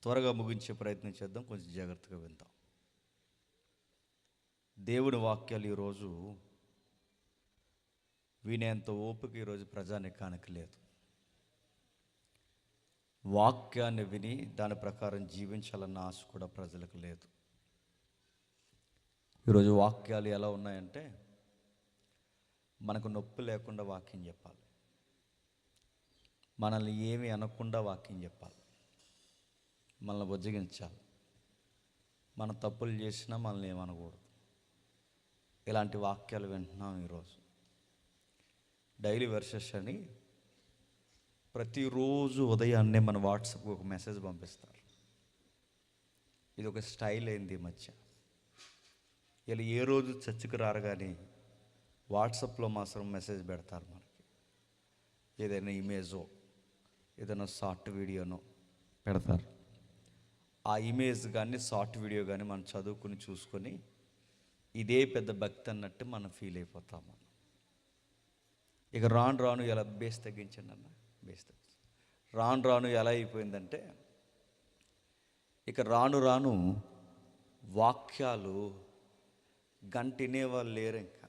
త్వరగా ముగించే ప్రయత్నం చేద్దాం, కొంచెం జాగ్రత్తగా విందాం. దేవుని వాక్యాలు ఈరోజు వినేంత ఓపిక ఈరోజు ప్రజానికానికి లేదు. వాక్యాన్ని విని దాని ప్రకారం జీవించాలన్న ఆశ కూడా ప్రజలకు లేదు. ఈరోజు వాక్యాలు ఎలా ఉన్నాయంటే, మనకు నొప్పి లేకుండా వాక్యం చెప్పాలి, మనల్ని ఏమీ అనకుండా వాక్యం చెప్పాలి, మనల్ని బుజ్జగించాలి, మన తప్పులు చేసినా మనల్ని ఏమనకూడదు. ఇలాంటి వాక్యాలు వింటున్నాం ఈరోజు. డైలీ వెర్సెస్ అని ప్రతిరోజు ఉదయాన్నే మన వాట్సాప్కి ఒక మెసేజ్ పంపిస్తారు. ఇది ఒక స్టైల్ అయింది ఈ మధ్య. ఇలా ఏ రోజు చర్చికి రారు కానీ వాట్సాప్లో మాత్రం మెసేజ్ పెడతారు మనకి. ఏదైనా ఇమేజో ఏదైనా షార్ట్ వీడియోనో పెడతారు. ఆ ఇమేజ్ కానీ షార్ట్ వీడియో కానీ మనం చదువుకుని చూసుకొని ఇదే పెద్ద భక్తి అన్నట్టు మనం ఫీల్ అయిపోతాము. ఇక రాను రాను ఎలా బేస్ తగ్గించండి అన్న, బేస్ తగ్గించండి. రాను రాను ఎలా అయిపోయిందంటే, ఇక రాను రాను వాక్యాలు గంట వినేవాళ్ళు లేరు. ఇంకా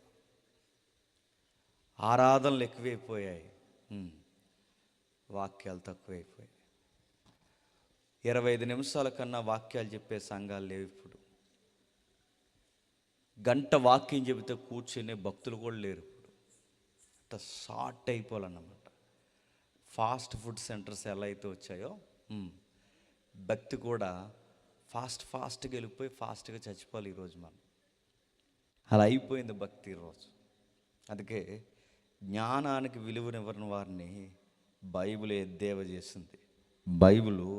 ఆరాధనలు ఎక్కువైపోయాయి, వాక్యాలు తక్కువైపోయాయి. 25 నిమిషాల కన్నా వాక్యాలు చెప్పే సంఘాలు లేవు ఇప్పుడు. గంట వాక్యం చెబితే కూర్చునే భక్తులు కూడా లేరు ఇప్పుడు. అంత షార్ట్ అయిపోవాలన్నమాట. ఫాస్ట్ ఫుడ్ సెంటర్స్ ఎలా అయితే వచ్చాయో భక్తి కూడా ఫాస్ట్గా వెళ్ళిపోయి ఫాస్ట్గా చచ్చిపోవాలి ఈరోజు మనం. అలా అయిపోయింది భక్తి ఈరోజు. అందుకే జ్ఞానానికి విలువనివ్వని వారిని బైబిల్ ఎద్దేవా చేసింది. బైబిలు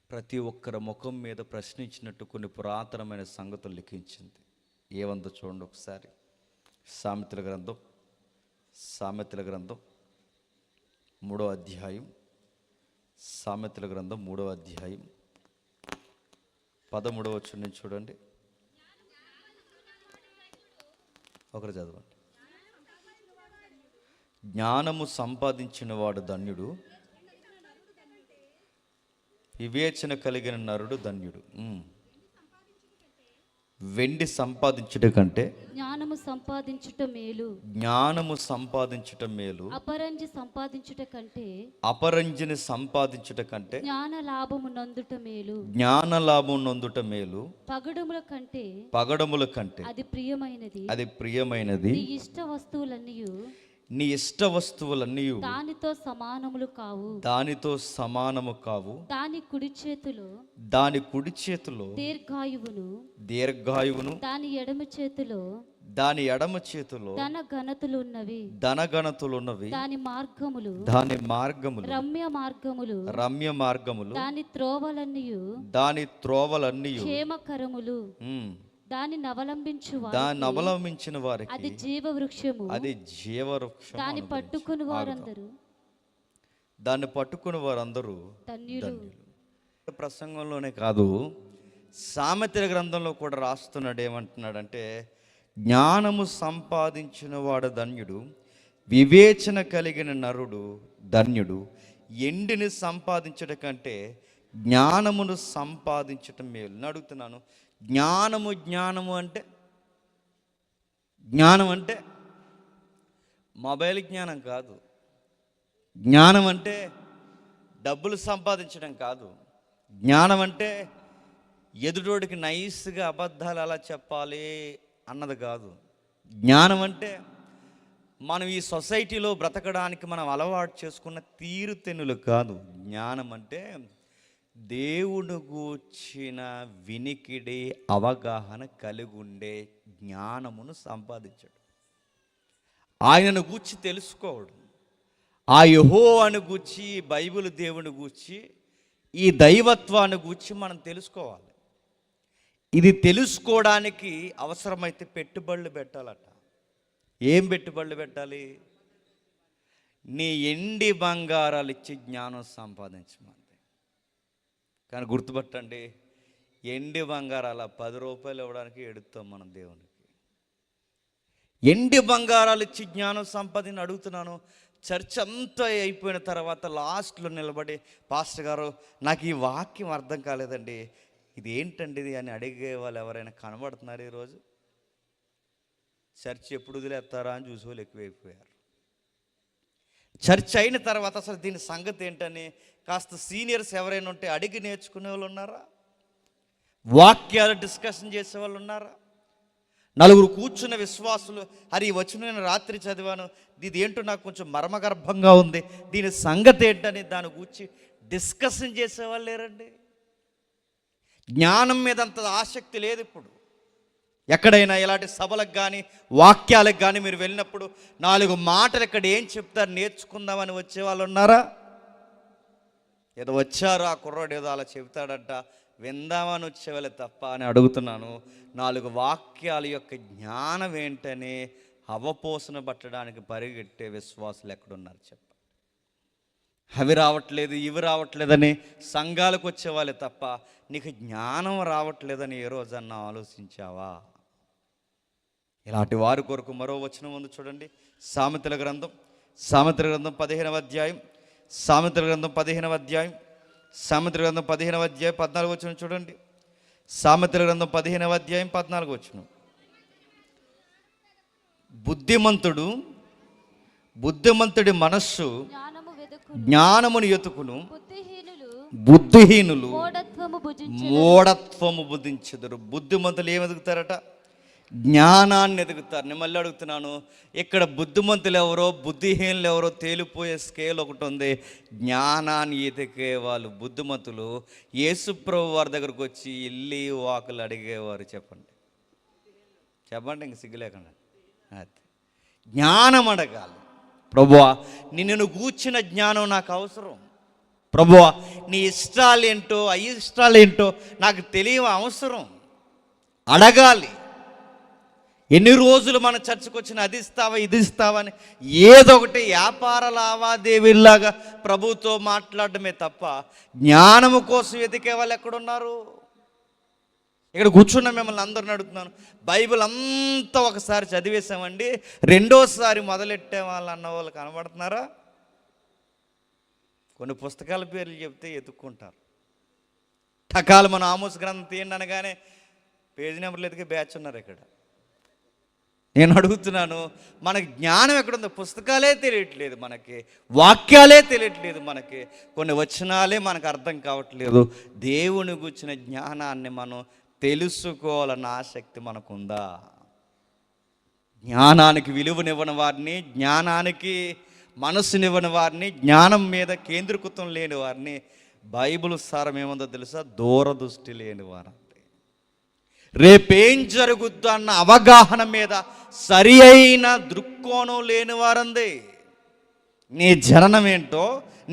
ప్రతి ఒక్కరి ముఖం మీద ప్రశ్నించినట్టు కొన్ని పురాతనమైన సంగతులు లిఖించింది. ఏమందో చూడండి ఒకసారి. సామెతల గ్రంథం 3వ అధ్యాయం, సామెతల గ్రంథం 3వ అధ్యాయం 13వ వచనం చూడండి. ఒకరు చదవండి. జ్ఞానము సంపాదించిన వాడు ధన్యుడు, వివేచన కలిగిన నరుడు ధన్యుడు. వెండి సంపాదించుట కంటే జ్ఞానము సంపాదించుట మేలు. జ్ఞానము సంపాదించుట మేలు. అపరంజి సంపాదించుట కంటే అపరంజిని సంపాదించుట కంటే జ్ఞాన లాభము నొందుట మేలు. జ్ఞాన లాభం నొందుట మేలు. పగడముల కంటే అది ప్రియమైనది. నీ ఇష్ట వస్తువులన్నీ దానితో సమానము కావు. దాని కుడి చేతిలో దీర్ఘాయువును దాని ఎడమ చేతిలో ధనఘనతలున్నవి. దాని మార్గములు రమ్య మార్గములు. దాని త్రోవలన్నీ క్షేమకరములు. దాన్ని అవలంబించిన వారికి అది జీవవృక్షము. దాన్ని పట్టుకుని వారందరూ ధన్యులు. ప్రసంగంలోనే కాదు, సామెతల గ్రంథంలో కూడా రాస్తున్నాడు. ఏమంటున్నాడంటే, జ్ఞానము సంపాదించిన వాడు ధన్యుడు, వివేచన కలిగిన నరుడు ధన్యుడు. ఎండిని సంపాదించడం కంటే జ్ఞానమును సంపాదించటం మేలు. అడుగుతున్నాను, జ్ఞానము అంటే మొబైల్ జ్ఞానం కాదు. జ్ఞానం అంటే డబ్బులు సంపాదించడం కాదు. జ్ఞానం అంటే ఎదుటోడికి నైస్గా అబద్ధాలు అలా చెప్పాలి అన్నది కాదు. జ్ఞానం అంటే మనం ఈ సొసైటీలో బ్రతకడానికి మనం అలవాటు చేసుకున్న తీరుతెన్నులు కాదు. జ్ఞానం అంటే దేవుడు గూర్చిన వినికిడి అవగాహన కలిగి ఉండే జ్ఞానమును సంపాదించడం, ఆయనను గూర్చి తెలుసుకోవడం, ఆ యెహోవాను గూర్చి, బైబిల్ దేవుని గూర్చి, ఈ దైవత్వాన్ని గూర్చి మనం తెలుసుకోవాలి. ఇది తెలుసుకోవడానికి అవసరమైతే పెట్టుబడులు పెట్టాలట. ఏం పెట్టుబడులు పెట్టాలి? నీ ఎండి బంగారాలు ఇచ్చి జ్ఞానం సంపాదించమంది. కానీ గుర్తుపట్టండి, ఎండి బంగారాల 10 రూపాయలు ఇవ్వడానికి ఎడుతాం మనం దేవునికి. ఎండి బంగారాలు ఇచ్చి జ్ఞానం సంపాదించి అడుగుతున్నాను. చర్చ్ అంతా అయిపోయిన తర్వాత లాస్ట్లో నిలబడి, పాస్టర్ గారు నాకు ఈ వాక్యం అర్థం కాలేదండి, ఇది ఏంటండి ఇది అని అడిగే వాళ్ళు ఎవరైనా కనబడుతున్నారు ఈరోజు? చర్చ్ ఎప్పుడు వదిలేస్తారా అని చూసే వాళ్ళు ఎక్కువైపోయారు. చర్చ్ అయిన తర్వాత అసలు దీని సంగతి ఏంటని కాస్త సీనియర్స్ ఎవరైనా ఉంటే అడిగి నేర్చుకునే వాళ్ళు ఉన్నారా? వాక్యాలు డిస్కషన్ చేసే వాళ్ళు ఉన్నారా? నలుగురు కూర్చున్న విశ్వాసులు, అరే ఈ వచనం నేను రాత్రి చదివాను, ఇది ఏంటో నాకు కొంచెం మర్మగర్భంగా ఉంది, దీని సంగతి ఏంటని దాని గురించి డిస్కషన్ చేసేవాళ్ళు లేరండి. జ్ఞానం మీద అంత ఆసక్తి లేదు ఇప్పుడు. ఎక్కడైనా ఇలాంటి సభలకు కానీ వాక్యాలకు కానీ మీరు వెళ్ళినప్పుడు 4 మాటలు ఇక్కడ ఏం చెప్తారు నేర్చుకుందామని వచ్చే వాళ్ళు ఉన్నారా? ఏదో వచ్చారు, ఆ కుర్రోడు ఏదో అలా చెబుతాడంట, విందామని వచ్చేవాళ్ళే తప్ప అని అడుగుతున్నాను. 4 వాక్యాల యొక్క జ్ఞానం ఏంటని అవపోసన పట్టడానికి పరిగెట్టే విశ్వాసులు ఎక్కడున్నారు చెప్పండి? అవి రావట్లేదు, ఇవి రావట్లేదని సంఘాలకు వచ్చేవాళ్ళే తప్ప నీకు జ్ఞానం రావట్లేదని ఏ రోజన్నా ఆలోచించావా? ఇలాంటి వారి కొరకు మరో వచనం ఉంది చూడండి. సామెతల గ్రంథం 15వ అధ్యాయం, సామెతల గ్రంథం 15వ అధ్యాయం, సామెతల గ్రంథం 15వ అధ్యాయం 14వ వచనం చూడండి. సామెతల గ్రంథం 15వ అధ్యాయం 14వ వచనం. బుద్ధిమంతుడి మనస్సు జ్ఞానమును ఎతుకును, బుద్ధిహీనులు మూఢత్వము బుద్ధించెదరు. బుద్ధిమంతులు ఏమి ఎదుగుతారట? జ్ఞానాన్ని ఎదుగుతారు. నేను మళ్ళీ అడుగుతున్నాను, ఇక్కడ బుద్ధిమంతులు ఎవరో బుద్ధిహీనులు ఎవరో తేలిపోయే స్కేల్ ఒకటి ఉంది. జ్ఞానాన్ని ఎదిగే వాళ్ళు బుద్ధిమంతులు. యేసుప్రభు వారి దగ్గరకు వచ్చి ఇల్లి వాకులు అడిగేవారు. చెప్పండి ఇంక సిగ్గులేకుండా. అది జ్ఞానం అడగాలి. ప్రభువా నిన్ను గూర్చిన జ్ఞానం నాకు అవసరం. ప్రభువా నీ ఇష్టాలేంటో అయిష్టాలేంటో నాకు అవసరం. అడగాలి. ఎన్ని రోజులు మన చర్చకు వచ్చిన అది ఇస్తావా ఇది ఇస్తావా అని ఏదో ఒకటి వ్యాపార లావాదేవీలాగా ప్రభుతో మాట్లాడటమే తప్ప జ్ఞానము కోసం వెతికే వాళ్ళు ఎక్కడున్నారు? ఇక్కడ కూర్చున్న మిమ్మల్ని అందరిని అడుగుతున్నాను, బైబిల్ అంతా ఒకసారి చదివేశామండి, రెండోసారి మొదలెట్టే వాళ్ళు అన్న వాళ్ళు కనబడుతున్నారా? కొన్ని పుస్తకాల పేర్లు చెప్తే ఎత్తుక్కుంటారు. టకాలు మన ఆమోస్ గ్రంథం తీయండి అనగానే పేజీ నెంబర్లు ఎతికే బ్యాచ్ ఉన్నారు ఇక్కడ. నేను అడుగుతున్నాను, మనకి జ్ఞానం ఎక్కడుందో? పుస్తకాలే తెలియట్లేదు మనకి, వాక్యాలే తెలియట్లేదు మనకి, కొన్ని వచనాలే మనకు అర్థం కావట్లేదు. దేవుని గురించిన జ్ఞానాన్ని మనం తెలుసుకోవాలన్న ఆసక్తి మనకుందా? జ్ఞానానికి విలువనివ్వని వారిని, జ్ఞానానికి మనసునివ్వని వారిని, జ్ఞానం మీద కేంద్రీకృతం లేని వారిని బైబిల్ సారం ఏముందో తెలుసా? దూరదృష్టి లేని వారు. రేపేం జరుగుద్దు అన్న అవగాహన మీద సరి అయిన దృక్కోణం లేని వారంది. నీ జననం ఏంటో,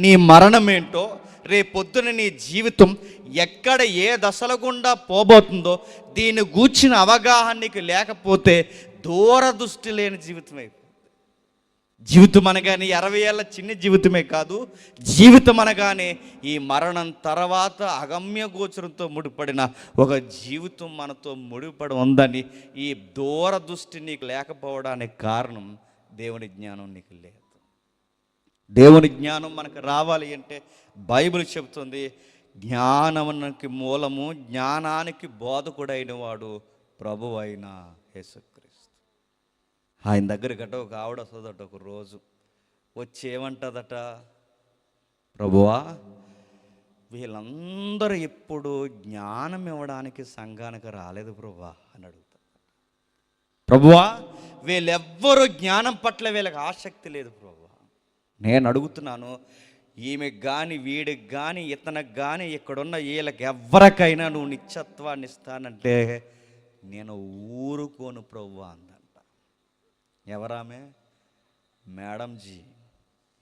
నీ మరణం ఏంటో, రేపొద్దున నీ జీవితం ఎక్కడ ఏ దశల గుండా పోబోతుందో దీన్ని గూర్చిన అవగాహన నీకు లేకపోతే దూరదృష్టి లేని జీవితం అయిపోతుంది. జీవితం అనగానే 60 ఏళ్ళ చిన్న జీవితమే కాదు, జీవితం అనగానే ఈ మరణం తర్వాత అగమ్య గోచరంతో ముడిపడిన ఒక జీవితం మనతో ముడిపడి ఉందని ఈ దూరదృష్టి నీకు లేకపోవడానికి కారణం దేవుని జ్ఞానం నీకు లేదు. దేవుని జ్ఞానం మనకు రావాలి అంటే బైబిల్ చెబుతుంది, జ్ఞానానికి మూలము, జ్ఞానానికి బోధకుడైన వాడు ప్రభువు అయిన యేసుక్రీస్తు. ఆయన దగ్గరకట ఒక ఆవిడ వస్తుందట, ఒక రోజు వచ్చి ఏమంటుందట, ప్రభువా వీళ్ళందరూ ఎప్పుడు జ్ఞానం ఇవ్వడానికి సంఘానికి రాలేదు ప్రభువా అని అడుగుతారు. ప్రభువా వీళ్ళెవ్వరూ జ్ఞానం పట్ల వీళ్ళకి ఆసక్తి లేదు ప్రభువా. నేను అడుగుతున్నాను, ఈమెకు కానీ వీడికి కానీ ఇతనికి కానీ ఇక్కడున్న వీళ్ళకి ఎవరికైనా నువ్వు నిత్యత్వాన్ని ఇస్తానంటే నేను ఊరుకోను ప్రభువా అందంట. ఎవరామె? మేడంజీ.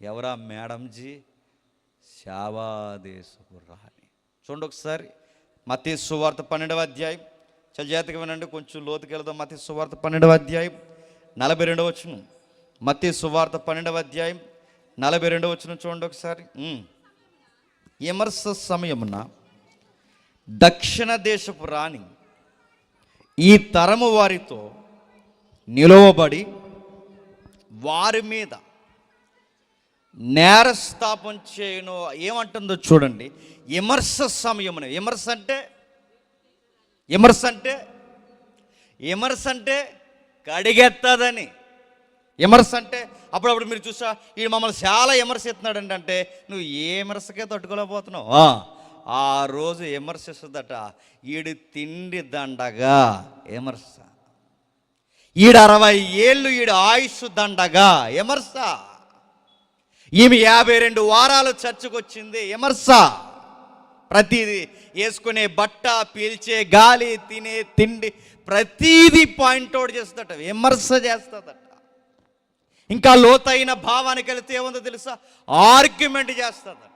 ఎవరా మేడంజీ? శావాదేశపు రాణి. చూడండి ఒకసారి మత్తయి సువార్త 12వ అధ్యాయం, చాలా జాగ్రత్తగా వినండి, కొంచెం లోతుకి వెళదాం. మత్తయి సువార్త 12వ అధ్యాయం 42వ వచనం. మత్తయి సువార్త 12వ అధ్యాయం 42వ వచనం చూడండి ఒకసారి. విమర్శ సమయమున దక్షిణ దేశపు రాణి ఈ తరము వారితో నిలవబడి వారి మీద నేరస్థాపం చేయను. ఏమంటుందో చూడండి. విమర్శ సమయమున, విమర్శ అంటే కడిగెత్తదని. విమర్శ అంటే అప్పుడప్పుడు మీరు చూసా, ఈ మమ్మల్ని చాలా విమర్శ ఎత్తున్నాడు అంటే నువ్వు ఏ విమర్శకే తట్టుకోలేకపోతున్నావు. ఆ రోజు విమర్శిస్తుందట, ఈడు తిండి దండగా విమర్శ, ఈడు 60 ఏళ్ళు ఈడు ఆయుష్ దండగా విమర్శ, ఈమె 52 వారాలు చర్చకు వచ్చింది విమర్శ, ప్రతిదీ వేసుకునే బట్ట, పీల్చే గాలి, తినే తిండి, ప్రతీది పాయింట్అవుట్ చేస్తుందట, విమర్శ చేస్తుందట. ఇంకా లోతైన భావానికి వెళితే ఏముందో తెలుసా, ఆర్గ్యుమెంట్ చేస్తుందట.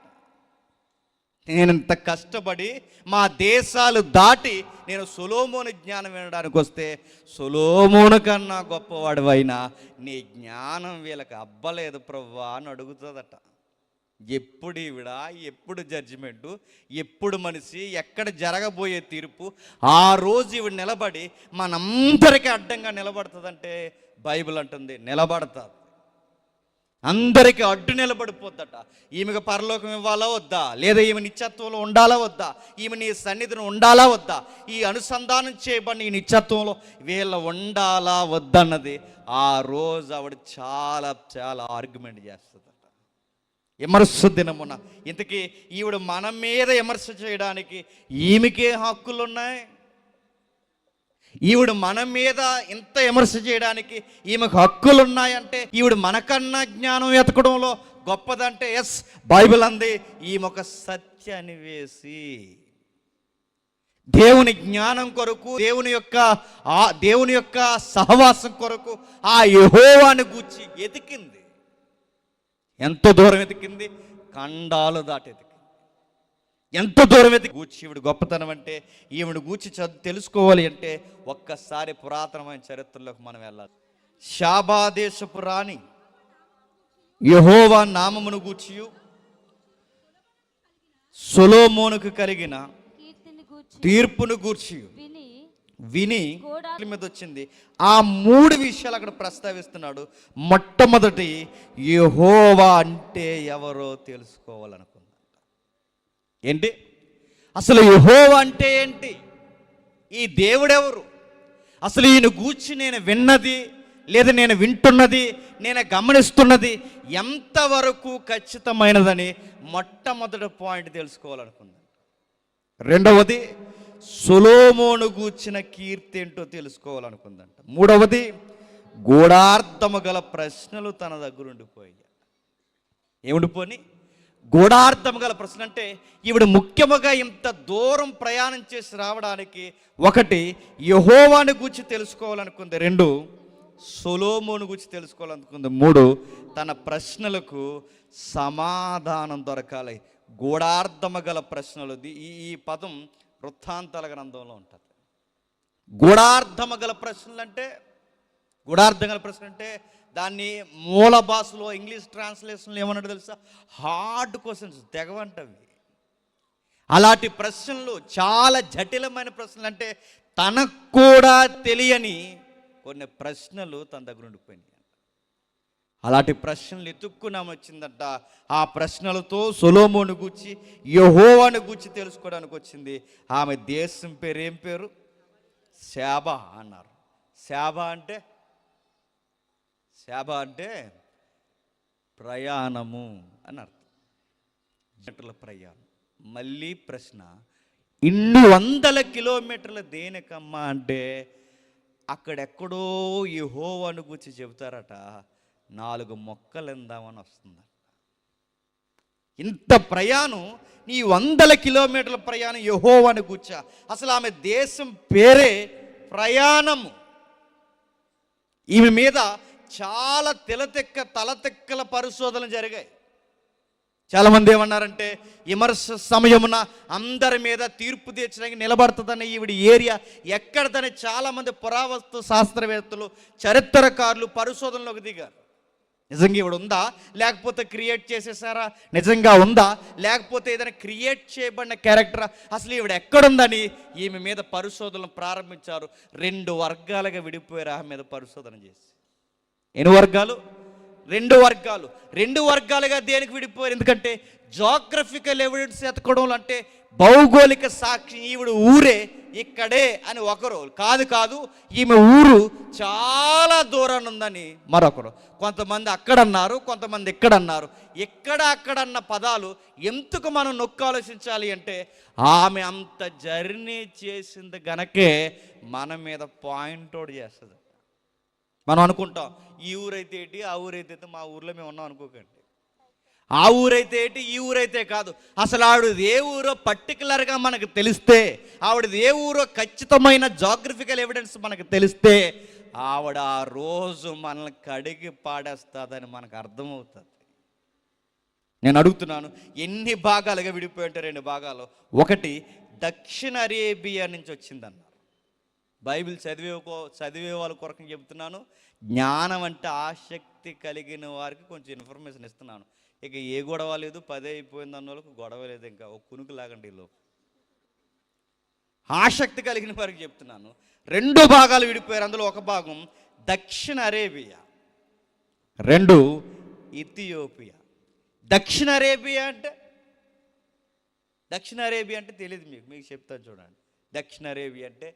నేను ఇంత కష్టపడి మా దేశాలు దాటి నేను సొలొమోను జ్ఞానం వినడానికి వస్తే, సొలొమోను కన్నా గొప్పవాడివైనా నీ జ్ఞానం వీళ్ళకి అబ్బలేదు ప్రభువా అని అడుగుతుందట. ఎప్పుడు ఈవిడ, ఎప్పుడు జడ్జిమెంటు, ఎప్పుడు మనిషి, ఎక్కడ జరగబోయే తీర్పు, ఆ రోజు ఈవిడ నిలబడి మనందరికీ అడ్డంగా నిలబడుతుందంటే బైబిల్ అంటుంది నిలబడతాది. అందరికీ అడ్డు నిలబడిపోద్దట. ఈమెకు పరలోకం ఇవ్వాలా వద్దా, లేదా ఈమె నిత్యత్వంలో ఉండాలా వద్దా, ఈమె నీ సన్నిధిని ఉండాలా వద్దా, ఈ అనుసంధానం చేయబడిన ఈ నిత్యత్వంలో వీళ్ళ ఉండాలా వద్దన్నది ఆ రోజు ఆవిడ చాలా చాలా ఆర్గ్యుమెంట్ చేస్తుందట. విమర్శ దినమున. ఇంతకీ ఈవిడ మన మీద విమర్శ చేయడానికి ఈమెకే హక్కులు ఉన్నాయి? ఈవిడ మన మీద ఇంత విమర్శ చేయడానికి ఈమెకు హక్కులు ఉన్నాయంటే, ఈవిడ మనకన్నా జ్ఞానం ఎతకడంలో గొప్పదంటే ఎస్, బైబిల్ అంది ఈమె సత్యాన్ని వేసి దేవుని జ్ఞానం కొరకు, దేవుని యొక్క సహవాసం కొరకు ఆ యెహోవాను గూర్చి ఎతికింది. ఎంత దూరం ఎతికింది? ఖండాలు దాటి ఎతికింది. ఎంత దూరం గూర్చి ఈవిడ గొప్పతనం అంటే, ఈవిడ గూర్చి తెలుసుకోవాలి అంటే ఒక్కసారి పురాతనమైన చరిత్రలోకి మనం వెళ్ళాలి. షాబా దేశపు రాణి యెహోవా నామమును గూర్చి సొలొమోనుకు కలిగిన తీర్పును గూర్చి విని మీద వచ్చింది. ఆ 3 విషయాలు అక్కడ ప్రస్తావిస్తున్నాడు. మొట్టమొదటి, యెహోవా అంటే ఎవరో తెలుసుకోవాలనుకున్నాడు. ఏంటి అసలు యెహోవా అంటే ఏంటి? ఈ దేవుడెవరు? అసలు ఈయన గూర్చి నేను విన్నది, లేదా నేను వింటున్నది, నేను గమనిస్తున్నది ఎంతవరకు ఖచ్చితమైనదని మొట్టమొదటి పాయింట్ తెలుసుకోవాలనుకున్నాను. రెండవది, సొలొమోను గూర్చిన కీర్తి ఏంటో తెలుసుకోవాలనుకుందంట. మూడవది, గూఢార్థము గల ప్రశ్నలు తన దగ్గర ఉండిపోయాయి. ఏముండిపోని? గూఢార్థము గల ప్రశ్న అంటే ఈవిడ ముఖ్యముగా ఇంత దూరం ప్రయాణం చేసి రావడానికి ఒకటి యెహోవాను గూర్చి తెలుసుకోవాలనుకుంది, 2 సొలొమోను గూర్చి తెలుసుకోవాలనుకుంది, 3 తన ప్రశ్నలకు సమాధానం దొరకాలి. గూఢార్థము గల ప్రశ్నలు. ఈ పదం వృత్తాంతాల గ్రంథంలో ఉంటుంది. గూఢార్థము గల ప్రశ్నలు అంటే, గూఢార్థం గల ప్రశ్న అంటే దాన్ని మూల భాషలో ఇంగ్లీష్ ట్రాన్స్లేషన్లో ఏమన్నాడు తెలుసా? హార్డ్ క్వశ్చన్స్, తెగవంటవి. అలాంటి ప్రశ్నలు, చాలా జటిలమైన ప్రశ్నలు, అంటే తనకు కూడా తెలియని కొన్ని ప్రశ్నలు తన దగ్గర ఉండిపోయినాయి. అలాంటి ప్రశ్నలు ఎత్తుక్కున్నాము వచ్చిందట. ఆ ప్రశ్నలతో సొలొమోను గూర్చి, యెహోవాను గూర్చి తెలుసుకోవడానికి వచ్చింది. ఆమె దేశం పేరు ఏం పేరు? శాబా అన్నారు. శాబా అంటే ప్రయాణము అని అర్థం. కిలోమీటర్ల ప్రయాణం. మళ్ళీ ప్రశ్న, ఇన్ని 100 కిలోమీటర్ల దేనికమ్మా అంటే, అక్కడెక్కడో యెహోవాను గూర్చి చెబుతారట, 4 మొక్కలు ఎందామని వస్తుందట. ఇంత ప్రయాణం, ఈ 100 కిలోమీటర్ల ప్రయాణం యెహోవాను గూర్చా. అసలు ఆమె దేశం పేరే ప్రయాణము. ఈమె మీద చాలా తలతెక్కల పరిశోధనలు జరిగాయి. చాలామంది ఏమన్నారంటే, విమర్శ సమయమున అందరి మీద తీర్పు తీర్చడానికి నిలబడుతుందన్న ఈవిడ ఏరియా ఎక్కడదని చాలామంది పురావస్తు శాస్త్రవేత్తలు, చరిత్రకారులు పరిశోధనలోకి దిగారు. నిజంగా ఈవిడ ఉందా, లేకపోతే క్రియేట్ చేసేసారా? నిజంగా ఉందా, లేకపోతే ఏదైనా క్రియేట్ చేయబడిన క్యారెక్టరా? అసలు ఈవిడ ఎక్కడుందని ఈమె మీద పరిశోధనలు ప్రారంభించారు. 2 వర్గాలుగా విడిపోయారు ఆమె మీద పరిశోధన చేసి. ఎన్ని వర్గాలు? రెండు వర్గాలుగా దేనికి విడిపోయారు? ఎందుకంటే జాగ్రఫికల్ ఎవిడెన్స్ ఎతకడం అంటే భౌగోళిక సాక్షి, ఈవిడ ఊరే ఇక్కడే అని ఒకరు, కాదు ఈమె ఊరు చాలా దూరాన్ని ఉందని మరొకరు. కొంతమంది అక్కడన్నారు, కొంతమంది ఇక్కడన్నారు. అక్కడన్న పదాలు ఎందుకు మనం నొక్కి ఆలోచించాలి అంటే ఆమె అంత జర్నీ చేసింది గనకే మన మీద పాయింట్ అవుట్ చేస్తుంది. మనం అనుకుంటాం ఈ ఊరైతే ఏంటి, ఆ ఊరైతే మా ఊర్లో మేము ఉన్నాం అనుకోకండి. ఆ ఊరైతే ఏంటి, ఈ ఊరైతే కాదు. అసలు ఆవిడది ఏ ఊరో పర్టికులర్గా మనకు తెలిస్తే, ఆవిడది ఏ ఊరో ఖచ్చితమైన జాగ్రఫికల్ ఎవిడెన్స్ మనకు తెలిస్తే ఆవిడ ఆ రోజు మనల్ని కడిగి పాడేస్తుందని మనకు అర్థమవుతుంది. నేను అడుగుతున్నాను, ఎన్ని భాగాలుగా విడిపోయి ఉంటారు? 2 భాగాలు. ఒకటి దక్షిణ అరేబియా నుంచి వచ్చిందన్నారు. బైబిల్ చదివే వాళ్ళ కొరకు చెప్తున్నాను, జ్ఞానం అంటే ఆసక్తి కలిగిన వారికి కొంచెం ఇన్ఫర్మేషన్ ఇస్తున్నాను. ఇక ఏ గొడవ లేదు, 10 అయిపోయింది అన్న వాళ్ళకి గొడవ లేదు, ఇంకా ఒక కునుకు లాగండి. వీళ్ళు ఆసక్తి కలిగిన వారికి చెప్తున్నాను. 2 భాగాలు విడిపోయారు. అందులో ఒక భాగం దక్షిణ అరేబియా, 2 ఇథియోపియా. దక్షిణ అరేబియా అంటే తెలియదు మీకు చెప్తాను చూడండి. దక్షిణ అరేబియా అంటే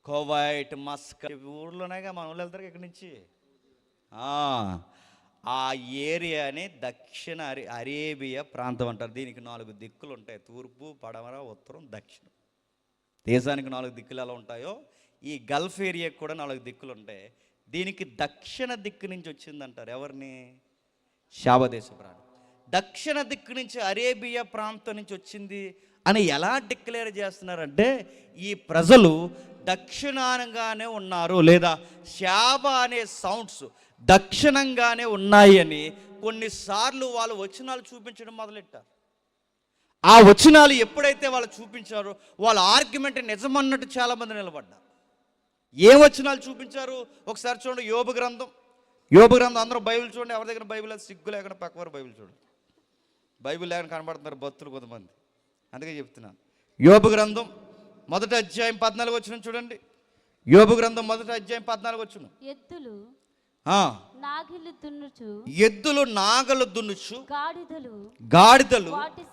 కువైట్, మస్కట్ ఊర్లోనేగా మన ఊళ్ళు వెళ్తారు ఇక్కడి నుంచి. ఆ ఏరియాని దక్షిణ అరేబియా ప్రాంతం అంటారు. దీనికి 4 దిక్కులు ఉంటాయి: తూర్పు, పడమర, ఉత్తరం, దక్షిణం. దేశానికి 4 దిక్కులు ఎలా ఉంటాయో ఈ గల్ఫ్ ఏరియాకి కూడా 4 దిక్కులు ఉంటాయి. దీనికి దక్షిణ దిక్కు నుంచి వచ్చిందంటారు. ఎవరిని? శాబదేశ ప్రాంతం. దక్షిణ దిక్కు నుంచి అరేబియా ప్రాంతం నుంచి వచ్చింది అని ఎలా డిక్లేర్ చేస్తున్నారంటే ఈ ప్రజలు దక్షిణంగానే ఉన్నారు, లేదా శాబ అనే సౌండ్స్ దక్షిణంగానే ఉన్నాయి అని కొన్నిసార్లు వాళ్ళు వచనాలు చూపించడం మొదలెట్టారు. ఆ వచనాలు ఎప్పుడైతే వాళ్ళు చూపించారో వాళ్ళ ఆర్గ్యుమెంట్ నిజమన్నట్టు చాలామంది నిలబడ్డారు. ఏ వచనాలు చూపించారు ఒకసారి చూడండి. యోబు గ్రంథం అందరూ బైబిల్ చూడండి. ఎవరి దగ్గర బైబిల్ అది సిగ్గు లేకుండా పక్కవారు బైబిల్ చూడండి. బైబిల్ లేకుండా కనబడుతున్నారు భక్తులు కొంతమంది, అందుకే చెప్తున్నాను. యోబు గ్రంథం 1వ అధ్యాయం 14వ వచనం చూడండి. యోబు గ్రంథం 1వ అధ్యాయం 14వ వచనం. ఎద్దులు నాగలు దున్నుచు, గాడిదలు వాటి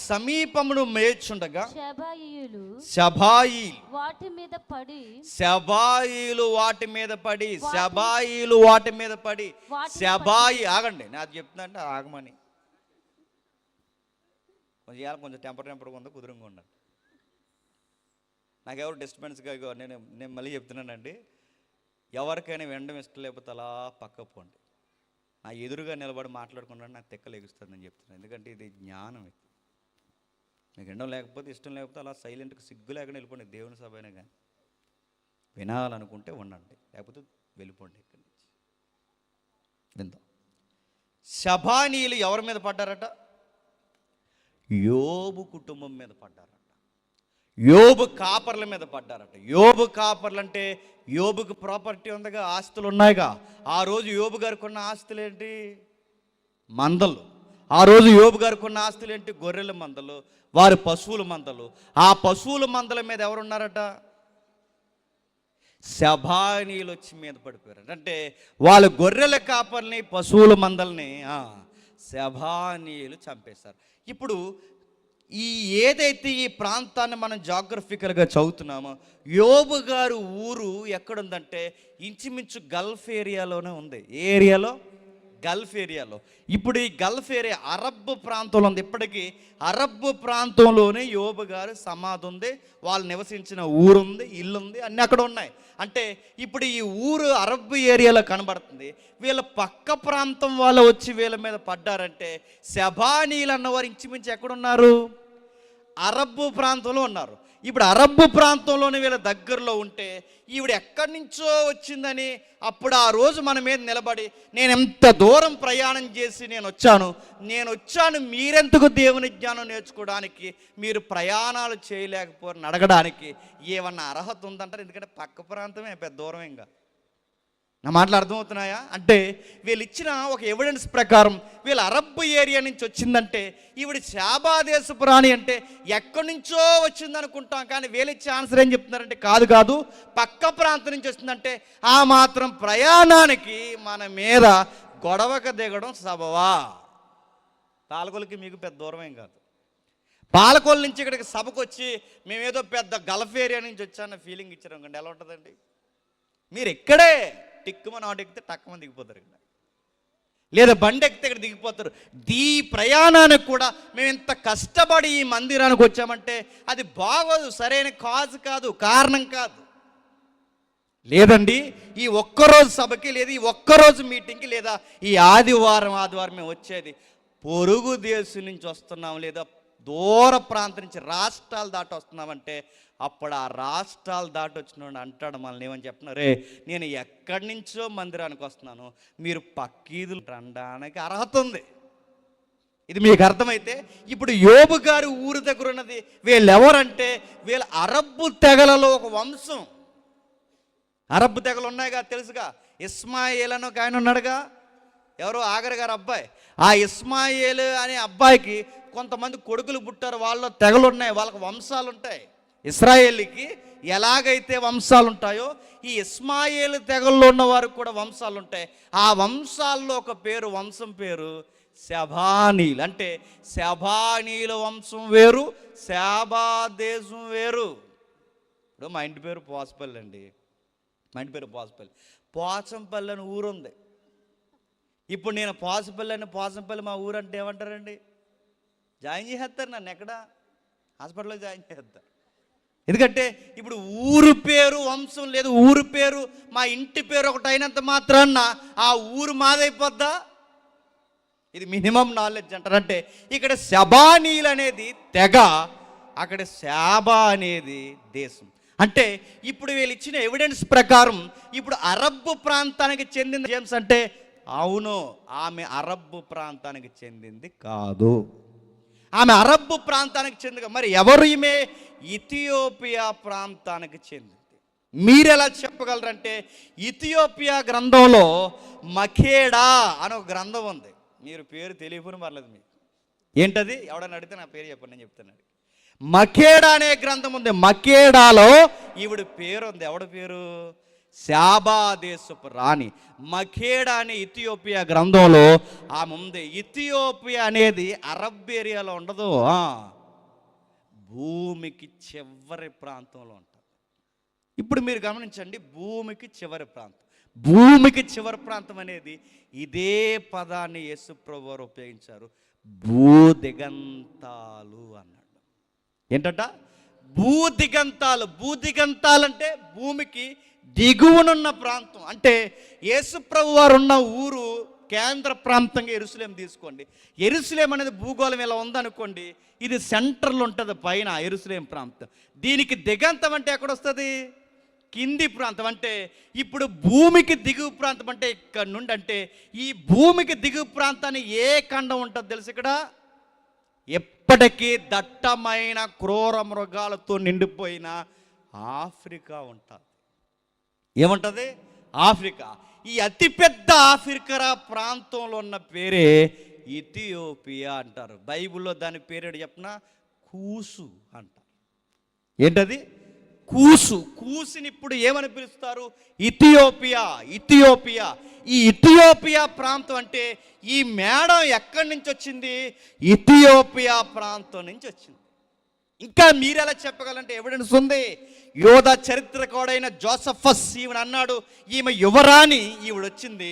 సమీపమును మేయుచుండగా శబాయిలు వాటి మీద పడి ఆగండి, నాకు చెప్తున్నా అంటే ఆగమని. కొంచెం టెంపర్గా ఉందో కుదురుగా ఉండండి. నాకెవరు డిస్టర్బెన్స్గా నేను మళ్ళీ చెప్తున్నానండి, ఎవరికైనా వినడం ఇష్టం లేకపోతే అలా పక్క పోండి. నా ఎదురుగా నిలబడి మాట్లాడుకున్నాడు నాకు తెక్కలు ఎగుస్తుందని చెప్తున్నాను. ఎందుకంటే ఇది జ్ఞానం. ఇది మీకు వినడం లేకపోతే ఇష్టం లేకపోతే అలా సైలెంట్గా సిగ్గు లేకుండా వెళ్ళిపోండి. దేవుని సభ అయినా కానీ వినాలనుకుంటే ఉండండి, లేకపోతే వెళ్ళిపోండి ఇక్కడి నుంచి. విందాం. శబానీయులు ఎవరి మీద పడ్డారట? యోబు కుటుంబం మీద పడ్డారట. యోబు కాపర్ల మీద పడ్డారట. యోబు కాపర్లు అంటే యోబుకు ప్రాపర్టీ ఉందిగా, ఆస్తులు ఉన్నాయిగా. ఆ రోజు యోబు గారికి ఉన్న ఆస్తులు ఏంటి? మందలు. ఆ రోజు యోబు గారికి ఉన్న ఆస్తులు ఏంటి? గొర్రెల మందలు, వారి పశువుల మందలు. ఆ పశువుల మందల మీద ఎవరున్నారట? శబానీయులు వచ్చి మీద పడిపోయారు. అంటే వాళ్ళ గొర్రెల కాపర్ని, పశువుల మందల్ని శబానీయులు చంపేశారు. ఇప్పుడు ఏదైతే ఈ ప్రాంతాన్ని మనం జాగ్రఫికల్గా చదువుతున్నామో, యోబు గారు ఊరు ఎక్కడుందంటే ఇంచుమించు గల్ఫ్ ఏరియాలోనే ఉంది. ఏ ఏరియాలో? గల్ఫ్ ఏరియాలో. ఇప్పుడు ఈ గల్ఫ్ ఏరియా అరబ్ ప్రాంతంలో ఉంది. ఇప్పటికీ అరబ్ ప్రాంతంలోనే యోబు గారు సమాధి ఉంది, వాళ్ళు నివసించిన ఊరుంది, ఇల్లుంది, అన్నీ అక్కడ ఉన్నాయి. అంటే ఇప్పుడు ఈ ఊరు అరబ్ ఏరియాలో కనబడుతుంది. వీళ్ళ పక్క ప్రాంతం వాళ్ళు వచ్చి వీళ్ళ మీద పడ్డారంటే శబానీయులు అన్నవారు ఇంచుమించు ఎక్కడున్నారు? అరబ్ ప్రాంతంలో ఉన్నారు. ఇప్పుడు అరబ్ ప్రాంతంలోనే వీళ్ళ దగ్గరలో ఉంటే ఈవిడ ఎక్కడి నుంచో వచ్చిందని అప్పుడు ఆ రోజు మన మీద నిలబడి నేను ఎంత దూరం ప్రయాణం చేసి నేను వచ్చాను మీరెందుకు దేవుని జ్ఞానం నేర్చుకోవడానికి, మీరు ప్రయాణాలు చేయలేకపోరని అడగడానికి ఏమన్నా అర్హత ఉందంటారు? ఎందుకంటే పక్క ప్రాంతమే పెద్ద దూరం. ఇంకా నా మాటలు అర్థమవుతున్నాయా? అంటే వీళ్ళు ఇచ్చిన ఒక ఎవిడెన్స్ ప్రకారం వీళ్ళు అరబ్ ఏరియా నుంచి వచ్చిందంటే ఈవిడ శాబా దేశపు రాణి అంటే ఎక్కడి నుంచో వచ్చింది అనుకుంటాం, కానీ వీళ్ళు ఇచ్చే ఆన్సర్ ఏం చెప్తున్నారంటే కాదు కాదు, పక్క ప్రాంతం నుంచి వచ్చిందంటే ఆ మాత్రం ప్రయాణానికి మన మీద గొడవక దిగడం సబవా? పాలకొల్లుకి మీకు పెద్ద దూరమేం కాదు. పాలకొల్లు నుంచి ఇక్కడికి సభకు వచ్చి మేమేదో పెద్ద గల్ఫ్ ఏరియా నుంచి వచ్చాన్న ఫీలింగ్ ఇచ్చారు అనుకోండి, ఎలా ఉంటుందండి? మీరు ఇక్కడే టిక్కుమని ఆటో ఎక్కితే టక్కుమని దిగిపోతారు ఇక్కడ, లేదా బండి ఎక్కితే ఇక్కడ దిగిపోతారు. ఈ ప్రయాణానికి కూడా మేము ఇంత కష్టపడి ఈ మందిరానికి వచ్చామంటే అది బాగోదు, సరైన కాజు కాదు, కారణం కాదు. లేదండి, ఈ ఒక్కరోజు సభకి లేదా ఈ ఒక్కరోజు మీటింగ్కి లేదా ఈ ఆదివారం మేము వచ్చేది పొరుగు దేశం నుంచి వస్తున్నాం లేదా దూర ప్రాంతం నుంచి రాష్ట్రాలు దాటి వస్తున్నామంటే అప్పుడు ఆ రాష్ట్రాలు దాటి వచ్చిన అంటాడు మనల్ని ఏమని చెప్తున్నారే, నేను ఎక్కడి నుంచో మందిరానికి వస్తున్నాను, మీరు పక్కీదులు రండానికి అర్హత ఉంది. ఇది మీకు అర్థమైతే ఇప్పుడు యోబు గారి ఊరి దగ్గర ఉన్నది వీళ్ళు ఎవరంటే వీళ్ళు అరబ్బు తెగలలో ఒక వంశం. అరబ్బు తెగలు ఉన్నాయిగా, తెలుసుగా. ఇస్మాయిల్ అని ఒక ఆయన ఉన్నాడుగా, ఎవరో ఆగర్ గారు అబ్బాయి. ఆ ఇస్మాయిల్ అనే అబ్బాయికి కొంతమంది కొడుకులు పుట్టారు, వాళ్ళ తెగలు ఉన్నాయి, వాళ్ళకి వంశాలు ఉంటాయి. ఇశ్రాయేలీకి ఎలాగైతే వంశాలు ఉంటాయో ఈ ఇస్మాయిల్ తెగల్లో ఉన్న వారికి కూడా వంశాలు ఉంటాయి. ఆ వంశాల్లో ఒక పేరు, వంశం పేరు శబానీలు. అంటే శబానీల వంశం వేరు, శాబా దేశం వేరు. ఇప్పుడు మా ఇంటి పేరు పోసపల్లి అండి, మా ఇంటి పేరు పోసపల్లి. పోచంపల్లి అని ఊరు ఉంది. ఇప్పుడు నేను పోచంపల్లి మా ఊరు అంటే ఏమంటారండి? జాయిన్ చేసేస్తారు నన్ను, ఎక్కడ హాస్పిటల్లో జాయిన్ చేస్తారు. ఎందుకంటే ఇప్పుడు ఊరు పేరు వంశం లేదు, ఊరు పేరు మా ఇంటి పేరు ఒకటి అయినంత మాత్రాన ఆ ఊరు మాదైపోద్దా? ఇది మినిమం నాలెడ్జ్ అంటారు. అంటే ఇక్కడ శబానీలు అనేది తెగ, అక్కడ శాబా అనేది దేశం. అంటే ఇప్పుడు వీళ్ళు ఇచ్చిన ఎవిడెన్స్ ప్రకారం ఇప్పుడు అరబ్బు ప్రాంతానికి చెందిన జేమ్స్ అంటే అవును, ఆమె అరబ్బు ప్రాంతానికి చెందింది కాదు. ఆమె అరబ్బు ప్రాంతానికి చెందిన మరి ఎవరు? ఈమె ఇథియోపియా ప్రాంతానికి చెందింది. మీరు ఎలా చెప్పగలరంటే ఇథియోపియా గ్రంథంలో మఖేడా అని ఒక గ్రంథం ఉంది. మీరు పేరు తెలియకపోయినా పర్లేదు మీకు. ఏంటది? ఎవడన్నా అడిగితే నా పేరు చెప్పండి, నేను చెప్తున్నాను. మఖేడా అనే గ్రంథం ఉంది. మఖేడాలో ఈవిడ పేరు ఉంది. ఎవడ పేరు? శాబా దేశపు రాణి. మఖేడా అనే ఇథియోపియా గ్రంథంలో ఆమె ఉంది. ఇథియోపియా అనేది అరబ్ ఏరియాలో ఉండదు, భూమికి చివరి ప్రాంతంలో ఉంటుంది. ఇప్పుడు మీరు గమనించండి, భూమికి చివరి ప్రాంతం. భూమికి చివరి ప్రాంతం అనేది ఇదే పదాన్ని యేసుప్రభు వారు ఉపయోగించారు, భూదిగంతాలు అన్నాడు. ఏంటట? భూదిగంతాలు. భూదిగంతాలు అంటే భూమికి దిగువనున్న ప్రాంతం. అంటే యేసుప్రభు వారు ఉన్న ఊరు కేంద్ర ప్రాంతంగా యెరూషలేం తీసుకోండి. యెరూషలేం అనేది భూగోళం ఇలా ఉందనుకోండి, ఇది సెంటర్లో ఉంటుంది పైన యెరూషలేం ప్రాంతం. దీనికి దిగంతం అంటే ఎక్కడ వస్తుంది? కింది ప్రాంతం. అంటే ఇప్పుడు భూమికి దిగువ ప్రాంతం అంటే ఇక్కడ నుండి, అంటే ఈ భూమికి దిగువ ప్రాంతాన్ని ఏ ఖండం ఉంటుంది తెలుసు? ఇక్కడ ఎప్పటికీ దట్టమైన క్రూర మృగాలతో నిండిపోయిన ఆఫ్రికా ఉంటుంది. ఏముంటుంది? ఆఫ్రికా. ఈ అతిపెద్ద ఆఫ్రికా ప్రాంతంలో ఉన్న పేరే ఇథియోపియా అంటారు. బైబిల్లో దాని పేరేడు చెప్పిన కూసు అంటారు. ఏంటది? కూసు. కూసుని ఇప్పుడు ఏమని పిలుస్తారు? ఇథియోపియా. ఇథియోపియా. ఈ ఇథియోపియా ప్రాంతం అంటే ఈ మేడం ఎక్కడి నుంచి వచ్చింది? ఇథియోపియా ప్రాంతం నుంచి వచ్చింది. ఇంకా మీరెలా చెప్పగలంటే ఎవిడెన్స్ ఉంది. యోధా చరిత్రకుడైన జోసఫస్ ఈవిడ అన్నాడు, ఈమె యువరాణి, ఈవిడ వచ్చింది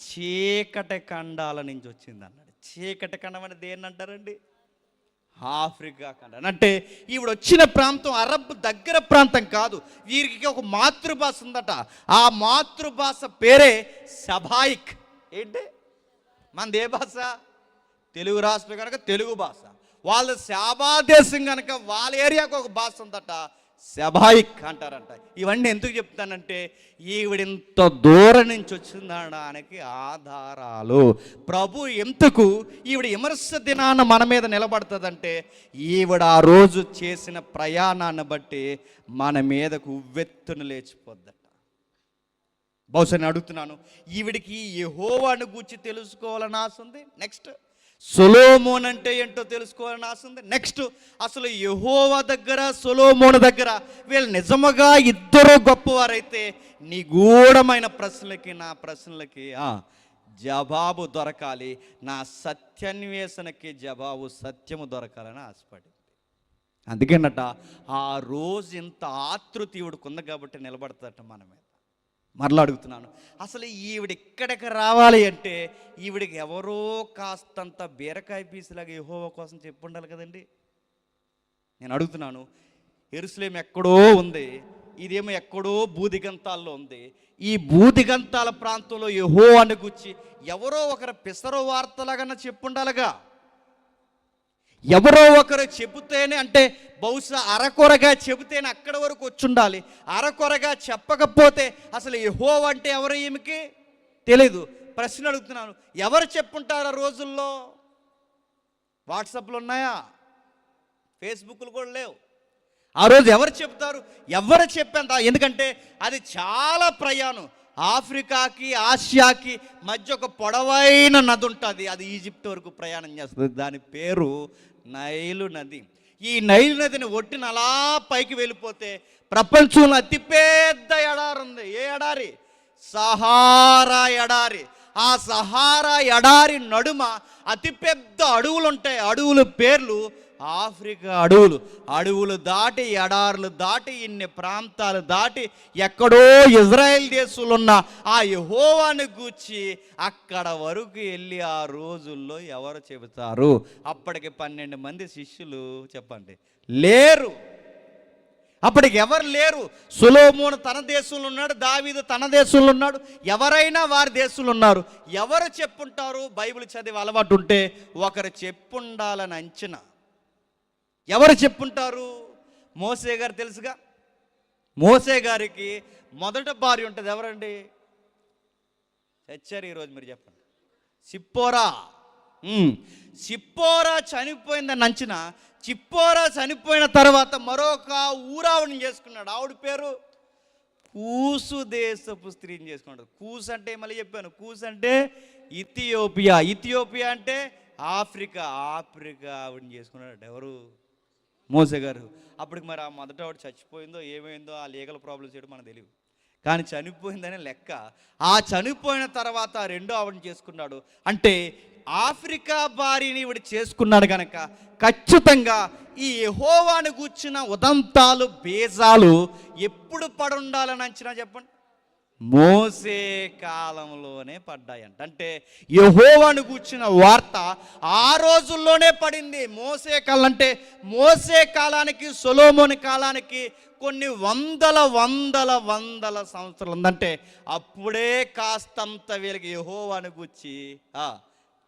చీకటి ఖండాల నుంచి వచ్చింది అన్నాడు. చీకటి ఖండం అంటే దేన్ని అంటారండి? ఆఫ్రికా ఖండం. అంటే ఈవిడ వచ్చిన ప్రాంతం అరబ్ దగ్గర ప్రాంతం కాదు. వీరికి ఒక మాతృభాష ఉందట. ఆ మాతృభాష పేరే సబాయిక్. ఏంటి? మనది ఏ భాష? తెలుగు రాష్ట్రం కనుక తెలుగు భాష. వాళ్ళ శాబా దేశం కనుక వాళ్ళ ఏరియాకు ఒక భాష ఉందట, శబాయిక్ అంటారంట. ఇవన్నీ ఎందుకు చెప్తానంటే ఈవిడింత దూరం నుంచి వచ్చిందనడానికి ఆధారాలు. ప్రభు ఎందుకు ఈవిడ విమర్శ దినాన మన మీద నిలబడుతుందంటే ఈవిడ ఆ రోజు చేసిన ప్రయాణాన్ని బట్టి మన మీదకు ఉవ్వెత్తున లేచిపోద్దట. బహుశా నేను అడుగుతున్నాను, ఈవిడికి యెహోవాను గూర్చి తెలుసుకోవాలని ఆశ ఉంది. నెక్స్ట్ సొలొమోన్ అంటే ఏంటో తెలుసుకోవాలని ఆశ ఉంది. నెక్స్ట్ అసలు యెహోవా దగ్గర సొలొమోను దగ్గర వీళ్ళు నిజముగా ఇద్దరు గొప్పవారైతే నిగూఢమైన ప్రశ్నలకి, నా ప్రశ్నలకి జవాబు దొరకాలి, నా సత్యాన్వేషణకి జవాబు సత్యము దొరకాలని ఆశపడింది. అందుకేనట ఆ రోజు ఇంత ఆతృతీవుడికి ఉంది కాబట్టి నిలబడతాట మన మీద. మరలా అడుగుతున్నాను, అసలు ఈవిడ ఇక్కడికి రావాలి అంటే ఈవిడికి ఎవరో కాస్తంత బీరకాయ పీసులాగా యెహోవా కోసం చెప్పి ఉండాలి కదండి. నేను అడుగుతున్నాను, యెరూషలేము ఎక్కడో ఉంది, ఇదేమో ఎక్కడో బూదిగంతాల్లో ఉంది. ఈ బూదిగంతాల ప్రాంతంలో యెహోవాను గూర్చి ఎవరో ఒకరు పిసరు వార్తలాగా చెప్పుండాలిగా. ఎవరో ఒకరు చెబితేనే, అంటే బహుశా అరకొరగా చెబితేనే అక్కడి వరకు వచ్చి ఉండాలి. అరకొరగా చెప్పకపోతే అసలు యెహోవా అంటే ఎవరు ఈమెకి తెలీదు. ప్రశ్న అడుగుతున్నాను, ఎవరు చెప్పుంటారు ఆ రోజుల్లో? వాట్సాప్లు ఉన్నాయా? ఫేస్బుక్లు కూడా లేవు. ఆ రోజు ఎవరు చెప్తారు? ఎవరు చెప్పేంత, ఎందుకంటే అది చాలా ప్రయాణం. ఆఫ్రికాకి ఆసియాకి మధ్య ఒక పొడవైన నది ఉంటుంది, అది ఈజిప్ట్ వరకు ప్రయాణం చేస్తుంది. దాని పేరు నైలు నది. ఈ నైలు నదిని ఒడ్డున అలా పైకి వెళ్ళిపోతే ప్రపంచంలో అతిపెద్ద ఎడారి ఉంది. ఏ ఎడారి? సహారా ఎడారి. ఆ సహారా ఎడారి నడుమ అతిపెద్ద అడవులు ఉంటాయి. అడవుల పేర్లు ఆఫ్రికా అడవులు. అడవులు దాటి, ఎడారులు దాటి, ఇన్ని ప్రాంతాలు దాటి ఎక్కడో ఇజ్రాయెల్ దేశంలో ఉన్న ఆ యెహోవాను గూర్చి అక్కడ వరకు వెళ్ళి ఆ రోజుల్లో ఎవరు చెబుతారు? అప్పటికి 12 మంది శిష్యులు చెప్పండి లేరు. అప్పటికి ఎవరు లేరు. సొలొమోను తన దేశంలో ఉన్నాడు, దావీదు తన దేశంలో ఉన్నాడు, ఎవరైనా వారి దేశంలో ఉన్నారు. ఎవరు చెప్పుంటారు? బైబిల్ చదివే అలవాటు ఉంటే ఒకరు చెప్పుండాలని అంచనా. ఎవరు చెప్పుంటారు? మోసే గారు తెలుసుగా. మోసే గారికి మొదట భార్య ఉంటుంది. ఎవరండి? చచ్చారు ఈరోజు, మీరు చెప్పండి. సిప్పోరా. సిప్పోరా చనిపోయిందని అంచనా. సిప్పోరా చనిపోయిన తర్వాత మరొక ఊరావుని చేసుకున్నాడు. ఆవిడ పేరు కూసు దేశపు స్త్రీని చేసుకున్నాడు. కూసు అంటే మళ్ళీ చెప్పాను, కూసు అంటే ఇథియోపియా. ఇథియోపియా అంటే ఆఫ్రికా. ఆఫ్రికా ఆవిడని చేసుకున్నాడు ఎవరు? మోసే గారు. అప్పటికి మరి ఆ మొదట ఆవిడ చచ్చిపోయిందో ఏమైందో, ఆ లీగల్ ప్రాబ్లమ్స్ చేయడం మనకు తెలియదు, కానీ చనిపోయిందనే లెక్క. ఆ చనిపోయిన తర్వాత రెండో ఆవిడని చేసుకున్నాడు. అంటే ఆఫ్రికా భార్యని ఈవిడ చేసుకున్నాడు కనుక ఖచ్చితంగా ఈ యెహోవాను గూర్చిన ఉదంతాలు, బీజాలు ఎప్పుడు పడుండాలని అంచనా చెప్పండి? మోసే కాలంలోనే పడ్డాయంట. అంటే యెహోవాను గూర్చిన వార్త ఆ రోజుల్లోనే పడింది. మోసే కాలం అంటే మోసే కాలానికి సొలొమోను కాలానికి కొన్ని వందల వందల వందల సంవత్సరాలు ఉందంటే అప్పుడే కాస్తంత వీళ్ళకి యెహోవాను గూర్చి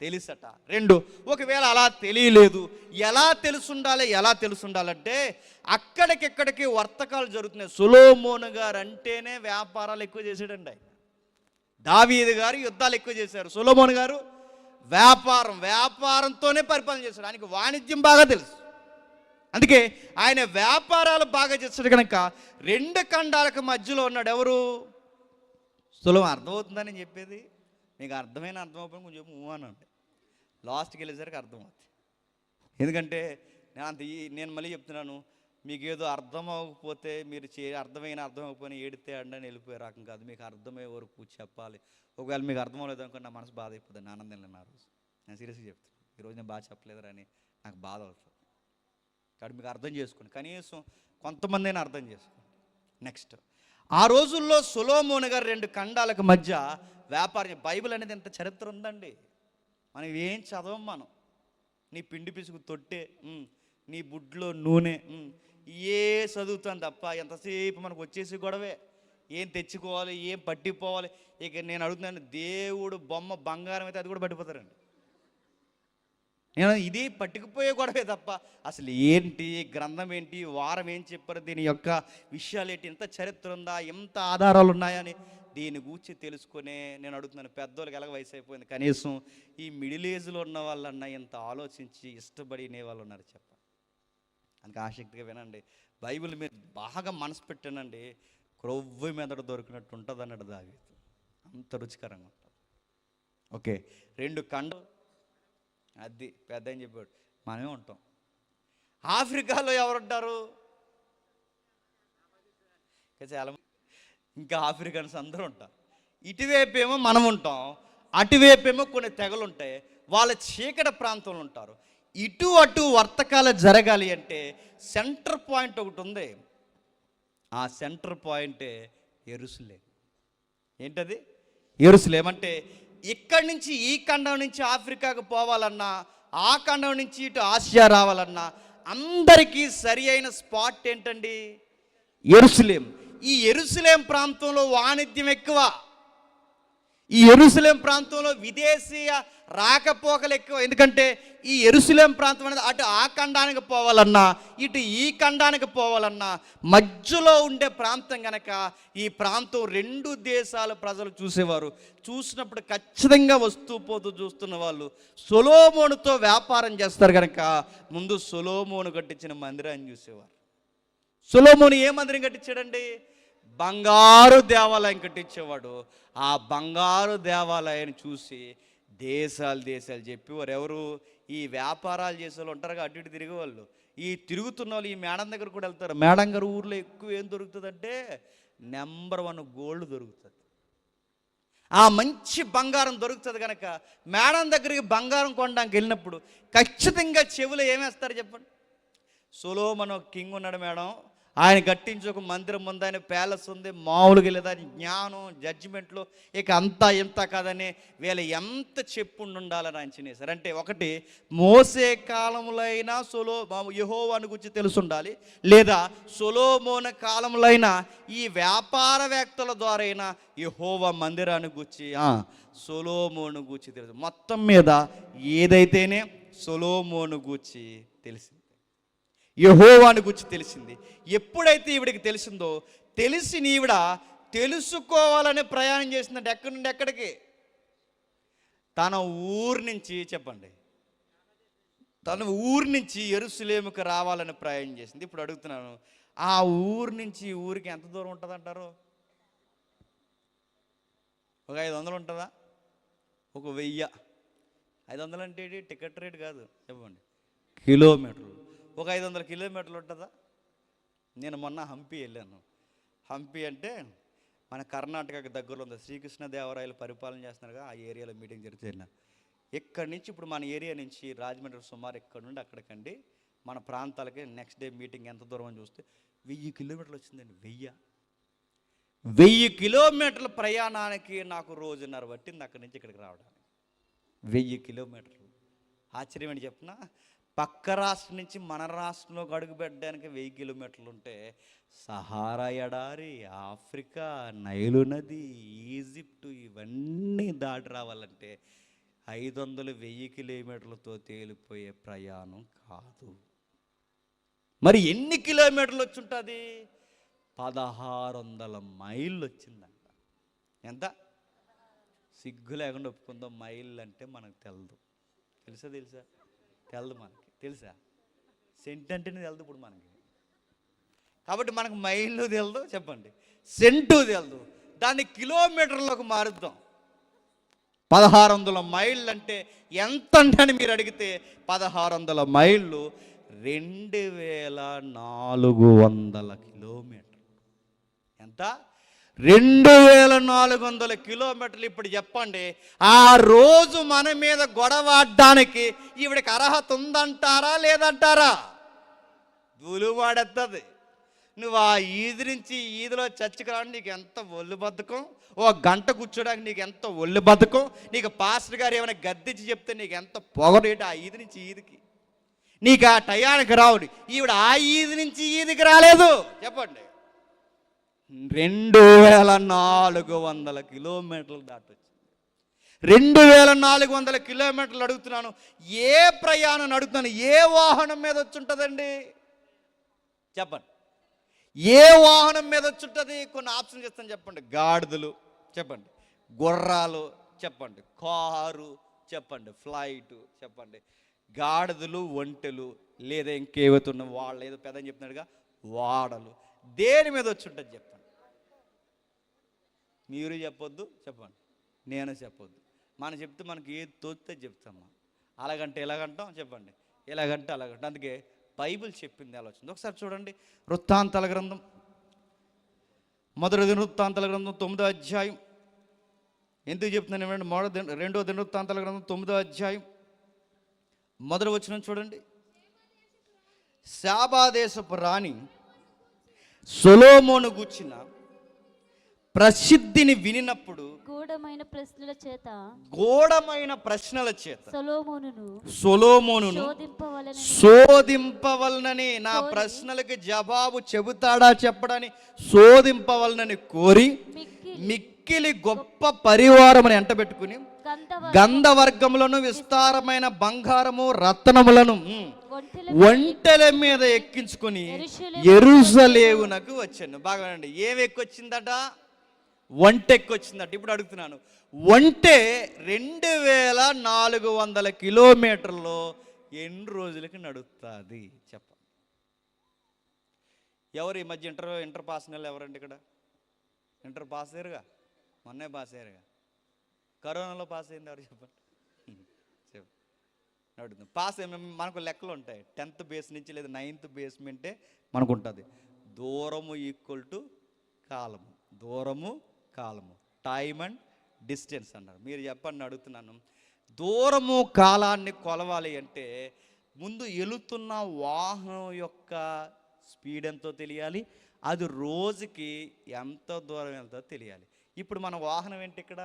తెలుసట. రెండు, ఒకవేళ అలా తెలియలేదు, ఎలా తెలుసుండాలి? ఎలా తెలుసుండాలంటే అక్కడికిక్కడికి వర్తకాలు జరుగుతున్నాయి. సొలొమోను గారు అంటేనే వ్యాపారాలు ఎక్కువ చేశాడండి ఆయన. దావీదు గారు యుద్ధాలు ఎక్కువ చేశారు, సొలొమోను గారు వ్యాపారంతోనే పరిపాలన చేశాడు. ఆయనకి వాణిజ్యం బాగా తెలుసు. అందుకే ఆయన వ్యాపారాలు బాగా చేస్తాడు కనుక 2 ఖండాలకు మధ్యలో ఉన్నాడు. ఎవరు? సొలొమోను. అర్థమవుతుందని చెప్పేది మీకు అర్థమైన అర్థమైపోయిన కొంచెం మూవ్ అనండి, లాస్ట్కి వెళ్ళేసరికి అర్థమవుతుంది. ఎందుకంటే నేను మళ్ళీ చెప్తున్నాను, మీకు ఏదో అర్థం అవ్వకపోతే మీరు అర్థమైన అర్థం అవ్వకపోయినా ఏడితే అండని వెళ్ళిపోయే రకం కాదు. మీకు అర్థమయ్యే వరకు చెప్పాలి. ఒకవేళ మీకు అర్థం అవ్వలేదు అనుకో నా మనసు బాధ అయిపోతుంది, ఆనందం లేని. ఆ రోజు నేను సీరియస్గా చెప్తాను, ఈరోజు నేను బాగా చెప్పలేదని నాకు బాధ అవుతుంది. కాబట్టి మీకు అర్థం చేసుకోండి, కనీసం కొంతమంది అయినా అర్థం చేసుకోండి. నెక్స్ట్, ఆ రోజుల్లో సొలొమోను గారు 2 ఖండాలకు మధ్య వ్యాపారం. బైబిల్ అనేది ఎంత చరిత్ర ఉందండి, మనం ఏం చదవం. మనం నీ పిండి పిసుకు తొట్టే, నీ బుడ్లో నూనె, ఏ చదువుతాను తప్ప ఎంతసేపు మనకు వచ్చేసి గొడవే. ఏం తెచ్చుకోవాలి, ఏం పట్టిపోవాలి. ఇక నేను అడుగుతున్నాను, దేవుడు బొమ్మ బంగారం అయితే అది కూడా పట్టిపోతారండి. నేను ఇది పట్టుకుపోయే గొడవే తప్ప అసలు ఏంటి, గ్రంథం ఏంటి, వారం ఏం చెప్పారు, దీని యొక్క విషయాలు ఏంటి, ఎంత చరిత్ర ఉందా, ఎంత ఆధారాలు ఉన్నాయని దీని గురించి తెలుసుకునే నేను అడుగుతున్నాను. పెద్దోళ్ళకి ఎలాగ వయసు అయిపోయింది, కనీసం ఈ మిడిల్ ఏజ్లో ఉన్న వాళ్ళన్నా ఇంత ఆలోచించి ఇష్టపడి వాళ్ళు ఉన్నారు చెప్ప. అందుకే ఆసక్తిగా వినండి. బైబిల్ మీరు బాగా మనసు పెట్టానండి, క్రొవ్వు మెదడు దొరికినట్టు ఉంటుంది అన్నాడు దావీదు. అంత రుచికరంగా ఉంటుంది. ఓకే, 2 ఖండం అది పెద్ద అని చెప్పాడు. మనమే ఉంటాం. ఆఫ్రికాలో ఎవరుంటారు? చాలా, ఇంకా ఆఫ్రికన్స్ అందరూ ఉంటారు. ఇటువైపు ఏమో మనం ఉంటాం, అటువైపు ఏమో కొన్ని తెగలు ఉంటాయి, వాళ్ళ చీకటి ప్రాంతంలో ఉంటారు. ఇటు అటు వర్తకాలు జరగాలి అంటే సెంటర్ పాయింట్ ఒకటి ఉంది. ఆ సెంటర్ పాయింటే యెరూషలేం. ఏంటది? యెరూషలేం. అంటే ఇక్కడి నుంచి, ఈ ఖండం నుంచి ఆఫ్రికాకు పోవాలన్నా, ఆ ఖండం నుంచి ఇటు ఆసియా రావాలన్నా అందరికీ సరి అయిన స్పాట్ ఏంటండి? యెరూషలేం. ఈ యెరూషలేం ప్రాంతంలో వాణిజ్యం ఎక్కువ. ఈ యెరూషలేం ప్రాంతంలో విదేశీయ రాకపోకలు ఎక్కువ. ఎందుకంటే ఈ యెరూషలేం ప్రాంతం అనేది అటు ఆ ఖండానికి పోవాలన్నా, ఇటు ఈ ఖండానికి పోవాలన్నా మధ్యలో ఉండే ప్రాంతం కనుక ఈ ప్రాంతం 2 దేశాల ప్రజలు చూసేవారు. చూసినప్పుడు ఖచ్చితంగా వస్తూ పోతూ చూస్తున్న వాళ్ళు సొలొమోనుతో వ్యాపారం చేస్తారు కనుక ముందు సొలొమోను కట్టించిన మందిరాన్ని చూసేవారు. సొలొమోను ఏ మందిరం కట్టించాడండి? బంగారు దేవాలయం కట్టించేవాడు. ఆ బంగారు దేవాలయాన్ని చూసి దేశాలు చెప్పేవారు. ఎవరు? ఈ వ్యాపారాలు చేసే వాళ్ళు ఉంటారుగా, అటు ఇటు తిరిగే వాళ్ళు. ఈ తిరుగుతున్న వాళ్ళు ఈ మేడం దగ్గర కూడా వెళ్తారు. మేడం గారు ఊర్లో ఎక్కువ ఏం దొరుకుతుందంటే నెంబర్ 1 గోల్డ్ దొరుకుతుంది. ఆ మంచి బంగారం దొరుకుతుంది కనుక మేడం దగ్గరికి బంగారం కొనడానికి వెళ్ళినప్పుడు ఖచ్చితంగా చెవులో ఏమేస్తారు చెప్పండి? సొలొమోను ఒక కింగ్ ఉన్నాడు మేడం, ఆయన కట్టించి ఒక మందిరం ఉంది, ఆయన ప్యాలెస్ ఉంది, మామూలుగా లేదా జ్ఞానం జడ్జిమెంట్లో ఇక అంతా ఇంత కాదని వీళ్ళు ఎంత చెప్పుండి ఉండాలని ఆయన చినేశారు. అంటే ఒకటి, మోసే కాలంలో అయినా యెహోవాను గురించి తెలిసి ఉండాలి, లేదా సొలొమోను కాలంలో అయినా ఈ వ్యాపారవేత్తల ద్వారా అయినా యెహోవా మందిరాన్ని గురించి, సొలొమోను గురించి తెలుసు. మొత్తం మీద ఏదైతేనే సొలొమోను గురించి తెలిసింది, యెహోవాను గురించి తెలిసింది. ఎప్పుడైతే ఈవిడికి తెలిసిందో, తెలిసి ఈవిడ తెలుసుకోవాలని ప్రయాణం చేసిందంటే ఎక్కడి నుండి ఎక్కడికి? తన ఊరు నుంచి, చెప్పండి, తన ఊరు నుంచి యెరూషలేముకు రావాలని ప్రయాణం చేసింది. ఇప్పుడు అడుగుతున్నాను, ఆ ఊరు నుంచి ఈ ఊరికి ఎంత దూరం ఉంటుంది అంటారు? ఒక 500 ఉంటుందా? ఒక 1000? 500 అంటే టికెట్ రేట్ కాదు, చెప్పండి, కిలోమీటర్లు. ఒక 500 కిలోమీటర్లు ఉంటుందా? నేను మొన్న హంపి వెళ్ళాను. హంపి అంటే మన కర్ణాటకకు దగ్గరలో ఉంది. శ్రీకృష్ణదేవరాయలు పరిపాలన చేస్తున్నారుగా, ఆ ఏరియాలో మీటింగ్ జరిగితే వెళ్ళాను. ఇక్కడి నుంచి ఇప్పుడు మన ఏరియా నుంచి రాజమండ్రి సుమారు ఇక్కడ నుండి అక్కడికండి మన ప్రాంతాలకి నెక్స్ట్ డే మీటింగ్ ఎంత దూరం అని చూస్తే 1000 కిలోమీటర్లు వచ్చిందండి. 1000 కిలోమీటర్ల ప్రయాణానికి నాకు 1.5 రోజు పట్టింది అక్కడి నుంచి ఇక్కడికి రావడానికి. 1000 కిలోమీటర్లు. ఆశ్చర్యం ఏంటి చెప్పిన, పక్క రాష్ట్రం నుంచి మన రాష్ట్రంలోకి అడుగు పెట్టడానికి 1000 కిలోమీటర్లు ఉంటే సహారా ఎడారి, ఆఫ్రికా, నైలు నది, ఈజిప్టు ఇవన్నీ దాటి రావాలంటే 500-1000 కిలోమీటర్లతో తేలిపోయే ప్రయాణం కాదు. మరి ఎన్ని కిలోమీటర్లు వచ్చి ఉంటుంది? 1600 మైళ్ళు వచ్చిందంట. ఎంత? సిగ్గు లేకుండా ఒప్పుకుందాం, మైళ్ళు అంటే మనకు తెలదు. తెలుసా? తెలదు మనకి. తెలుసా? సెంట్ అంటేనే తెలదు ఇప్పుడు మనకి. కాబట్టి మనకు మైళ్ళు తెలదు, చెప్పండి, సెంటు తెలదు. దాన్ని కిలోమీటర్లకు మారుద్దాం. 1600 మైళ్ళు అంటే ఎంత అని మీరు అడిగితే 1600 మైళ్ళు 2400 కిలోమీటర్లు. ఎంత? 2400 కిలోమీటర్లు. ఇప్పుడు చెప్పండి, ఆ రోజు మన మీద గొడవాడడానికి ఈవిడికి అర్హత ఉందంటారా లేదంటారా? దులువాడెత్తది. నువ్వు ఆ ఈది నుంచి ఈదిలో చర్చికి రావడానికి నీకు ఎంత ఒళ్ళు బద్ధకం, ఓ గంట కూర్చోడానికి నీకు ఎంత ఒళ్ళు బద్ధకం, నీకు పాస్టర్ గారు ఏమైనా గద్దించి చెప్తే నీకు ఎంత పొగరేటి ఆ ఈది నుంచి ఈదికి, నీకు ఆ టయానికి రావుడి. ఈవిడ ఆ ఈది నుంచి ఈదికి రాలేదు. చెప్పండి, 2400 కిలోమీటర్లు దాటొచ్చింది. 2400 కిలోమీటర్లు అడుగుతున్నాను. ఏ ప్రయాణం అడుగుతున్నాను? ఏ వాహనం మీద వచ్చి ఉంటుందండి? చెప్పండి, ఏ వాహనం మీద వచ్చి ఉంటుంది? కొన్ని ఆప్షన్ చేస్తాను, చెప్పండి. గాడిదలు, చెప్పండి. గుర్రాలు, చెప్పండి. కారు, చెప్పండి. ఫ్లైటు, చెప్పండి. గాడిదలు, ఒంటెలు, లేదా ఇంకేవైతున్న వాళ్ళు ఏదో పెద్దని చెప్తున్నాడుగా, వాడలు. దేని మీద వచ్చి ఉంటుంది చెప్పండి? మీరు చెప్పొద్దు, చెప్పండి. నేను చెప్పొద్దు. మనం చెప్తే మనకి ఏది తోస్తే చెప్తామా, అలాగంటే ఎలాగంటాం చెప్పండి, ఎలాగంటే అలాగంటాం. అందుకే బైబిల్ చెప్పింది ఎలా వచ్చింది ఒకసారి చూడండి. వృత్తాంతాల గ్రంథం, మొదటి దినవృత్తాంతాల గ్రంథం 9వ అధ్యాయం. ఎందుకు చెప్తున్నాను ఏమంటే, రెండో దినవృత్తాంతాల గ్రంథం 9వ అధ్యాయం మొదటి వచనం చూడండి. శాబాదేశపు రాణి సొలొమోను గూర్చిన ప్రసిద్ధిని వినినప్పుడు గూఢమైన ప్రశ్నల చేత సొలొమోనును శోధింపవలనని, నా ప్రశ్నలకు జవాబు చెబుతాడా చెప్పడని శోధింపవలనని కోరి మిక్కిలి గొప్ప పరివారముని ఎంటబెట్టుకుని గంధవర్గములను విస్తారమైన బంగారము రత్నములను ఒంటెల మీద ఎక్కించుకుని యెరూషలేమునకు వచ్చాను. బాగానండి, ఏమి ఎక్కొచ్చిందట? ఒంటె ఎక్కొచ్చిందట. ఇప్పుడు అడుగుతున్నాను, ఒంటె 2400 కిలోమీటర్లో ఎన్ని రోజులకి నడుస్తుంది చెప్ప? ఎవరు ఈ మధ్య ఇంటర్ పాస్ అయిన వాళ్ళు ఎవరండి ఇక్కడ? ఇంటర్ పాస్ అయ్యారుగా, మొన్నే పాస్ అయ్యారుగా. కరోనాలో పాస్ అయింది ఎవరు చెప్పండి? చెప్పు. అడుగుతుంది. పాస్ మనకు లెక్కలు ఉంటాయి. 10th బేస్ నుంచి లేదా 9th బేస్మెంటే మనకు ఉంటుంది. దూరము ఈక్వల్ టు కాలము, దూరము కాలము, టైమ్ అండ్ డిస్టెన్స్ అన్నారు. మీరు చెప్పండి, అడుగుతున్నాను. దూరము కాలాన్ని కొలవాలి అంటే ముందు వెళుతున్న వాహనం యొక్క స్పీడ్ ఎంతో తెలియాలి, అది రోజుకి ఎంత దూరం వెళ్తుందో తెలియాలి. ఇప్పుడు మన వాహనం ఏంటి ఇక్కడ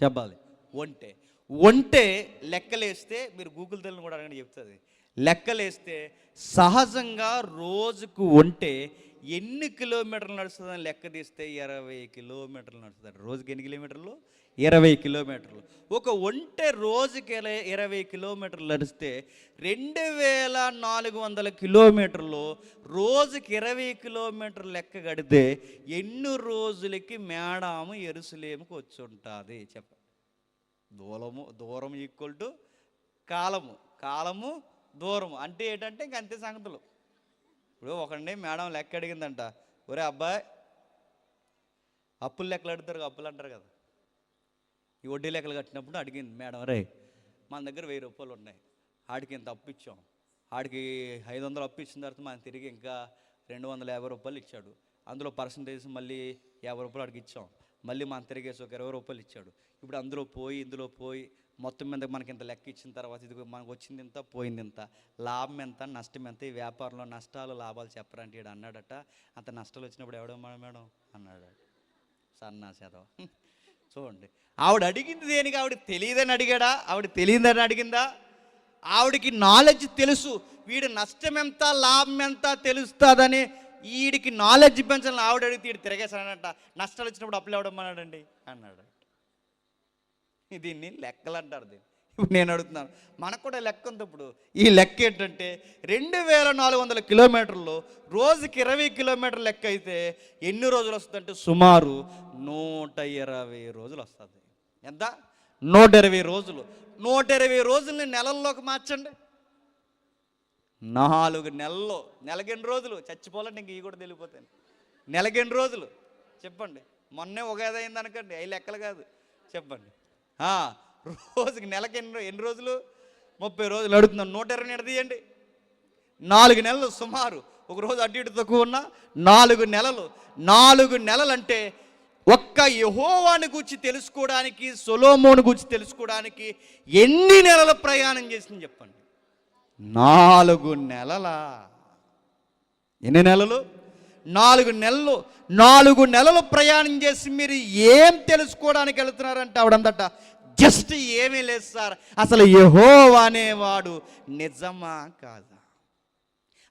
చెప్పాలి? ఒంటె. ఒంటె లెక్కలేస్తే, మీరు గూగుల్ తెలుగు కూడా అడగండి చెప్తుంది. లెక్కలేస్తే సహజంగా రోజుకు ఒంటె ఎన్ని కిలోమీటర్లు నడుస్తుందని లెక్క తీస్తే 20 కిలోమీటర్లు నడుస్తుంది. రోజుకి ఎన్ని కిలోమీటర్లు? 20 కిలోమీటర్లు. ఒక ఒంటె రోజుకి 20 కిలోమీటర్లు నడిస్తే 2400 కిలోమీటర్లు రోజుకి 20 కిలోమీటర్లు లెక్క కడితే ఎన్ని రోజులకి మేడాము యెరూషలేముకు వచ్చి ఉంటుంది చెప్ప? దూరం ఈక్వల్ టు కాలము, కాలము దూరము అంటే ఏంటంటే ఇంక అంతే సంగతులు. ఇప్పుడు ఒకడిని మేడం లెక్క అడిగిందంట, ఒరే అబ్బాయి అప్పులు లెక్కలు అడుగుతారు, అప్పులు అంటారు కదా, ఈ వడ్డీ లెక్కలు కట్టినప్పుడు అడిగింది మేడం, రే మన దగ్గర 1000 రూపాయలు ఉన్నాయి, ఆడికి ఇంత అప్పు ఇచ్చాం, ఆడికి 500 అప్పు ఇచ్చిన తర్వాత మనం తిరిగి ఇంకా 250 రూపాయలు ఇచ్చాడు, అందులో పర్సంటేజ్ మళ్ళీ 50 రూపాయలు ఆడికి ఇచ్చాం, మళ్ళీ మనం తిరిగేసి ఒక 20 రూపాయలు ఇచ్చాడు. ఇప్పుడు అందులో పోయి ఇందులో పోయి మొత్తం మీద మనకి ఇంత లెక్క ఇచ్చిన తర్వాత ఇది మనకు వచ్చింది ఇంత పోయింది ఇంత, లాభం ఎంత నష్టం ఎంత, ఈ వ్యాపారంలో నష్టాలు లాభాలు చెప్పరంటే ఈడు అన్నాడట. అంత నష్టాలు వచ్చినప్పుడు ఎవడమ్మా మేడం అన్నాడు. సన్నా చదవ చూడండి, ఆవిడ అడిగింది దేనికి? ఆవిడ తెలియదని అడిగాడా? ఆవిడ తెలియదని అడిగిందా? ఆవిడికి నాలెడ్జ్ తెలుసు, వీడి నష్టం ఎంత లాభం ఎంత తెలుస్తుందని. వీడికి నాలెడ్జ్ పెంచాలని ఆవిడ అడిగితే వీడు తిరగేసాడట. నష్టాలు వచ్చినప్పుడు అప్పులు ఎవడమ్మన్నాడండి అన్నాడు. దీన్ని లెక్కలు అంటారు. దీన్ని ఇప్పుడు నేను అడుగుతున్నాను, మనకు కూడా లెక్క ఉంది. ఇప్పుడు ఈ లెక్క ఏంటంటే 2400 కిలోమీటర్లు రోజుకి 20 కిలోమీటర్లు లెక్క అయితే ఎన్ని రోజులు వస్తుందంటే సుమారు 120 రోజులు వస్తుంది. ఎంత? 120 రోజులు. 120 రోజుల్ని నెలల్లోకి మార్చండి. 4 నెలల్లో నెలకెన్ని రోజులు? చచ్చిపోవాలంటే ఇంక ఇవి కూడా తెలియపోతాయి. నెలకెన్ని రోజులు చెప్పండి? మొన్నే ఉగాది అయింది అనుకోండి, అవి లెక్కలు కాదు చెప్పండి. రోజుకి నెలకి ఎన్ని రోజులు? 30 రోజులు. అడుగుతున్నాం, 120 ఎడదీయండి. 4 నెలలు సుమారు, ఒక రోజు అడ్డు ఇటు తక్కువ ఉన్న 4 నెలలు. 4 నెలలు అంటే ఒక్క యెహోవాని గురించి తెలుసుకోవడానికి, సొలొమోను గురించి తెలుసుకోవడానికి ఎన్ని నెలల ప్రయాణం చేసింది చెప్పండి? 4 నెలలా? ఎన్ని నెలలు? 4 నెలలు. 4 నెలలు ప్రయాణం చేసి మీరు ఏం తెలుసుకోవడానికి వెళుతున్నారంటే ఆవిడందట, జస్ట్ ఏమీ లేదు సార్, అసలు యెహోవా అనేవాడు నిజమా కాదా,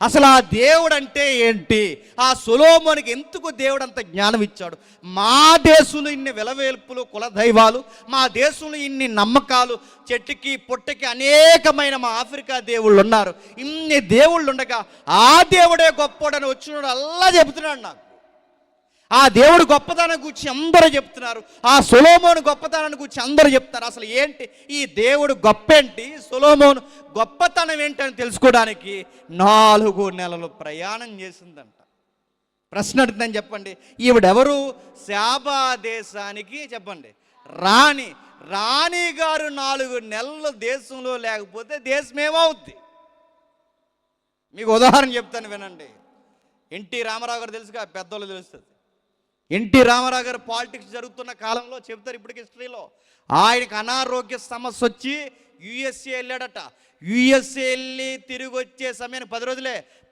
అసలు ఆ దేవుడు అంటే ఏంటి, ఆ సొలొమోనుకి ఎందుకు దేవుడు అంత జ్ఞానం ఇచ్చాడు, మా దేశంలో ఇన్ని వెలవేల్పులు కుల దైవాలు, మా దేశంలో ఇన్ని నమ్మకాలు, చెట్టుకి పొట్టకి అనేకమైన మా ఆఫ్రికా దేవుళ్ళు ఉన్నారు, ఇన్ని దేవుళ్ళు ఉండగా ఆ దేవుడే గొప్పోడని వచ్చినాడు అలా చెబుతున్నాడు నాకు. ఆ దేవుడు గొప్పతనం గురించి అందరూ చెప్తున్నారు, ఆ సొలొమోను గొప్పతనాన్ని గురించి అందరూ చెప్తారు. అసలు ఏంటి ఈ దేవుడు గొప్ప ఏంటి, సొలొమోను గొప్పతనం ఏంటని తెలుసుకోవడానికి 4 నెలలు ప్రయాణం చేసిందంట. ప్రశ్న అడుగుతుందని చెప్పండి, ఈవిడెవరు? శాబా దేశానికి చెప్పండి రాణి గారు 4 నెలలు దేశంలో లేకపోతే దేశం ఏమవుద్ది? మీకు ఉదాహరణ చెప్తాను వినండి. ఎన్టీ రామారావు గారు తెలుసుగా, పెద్దోళ్ళు తెలుస్తుంది. ఎన్టీ రామారావు గారు పాలిటిక్స్ జరుగుతున్న కాలంలో చెప్తారు, ఇప్పటికి హిస్టరీలో ఆయనకు అనారోగ్య సమస్య వచ్చి యుఎస్ఏ వెళ్ళాడట. యుఎస్ఏ వెళ్ళి తిరిగి వచ్చే సమయానికి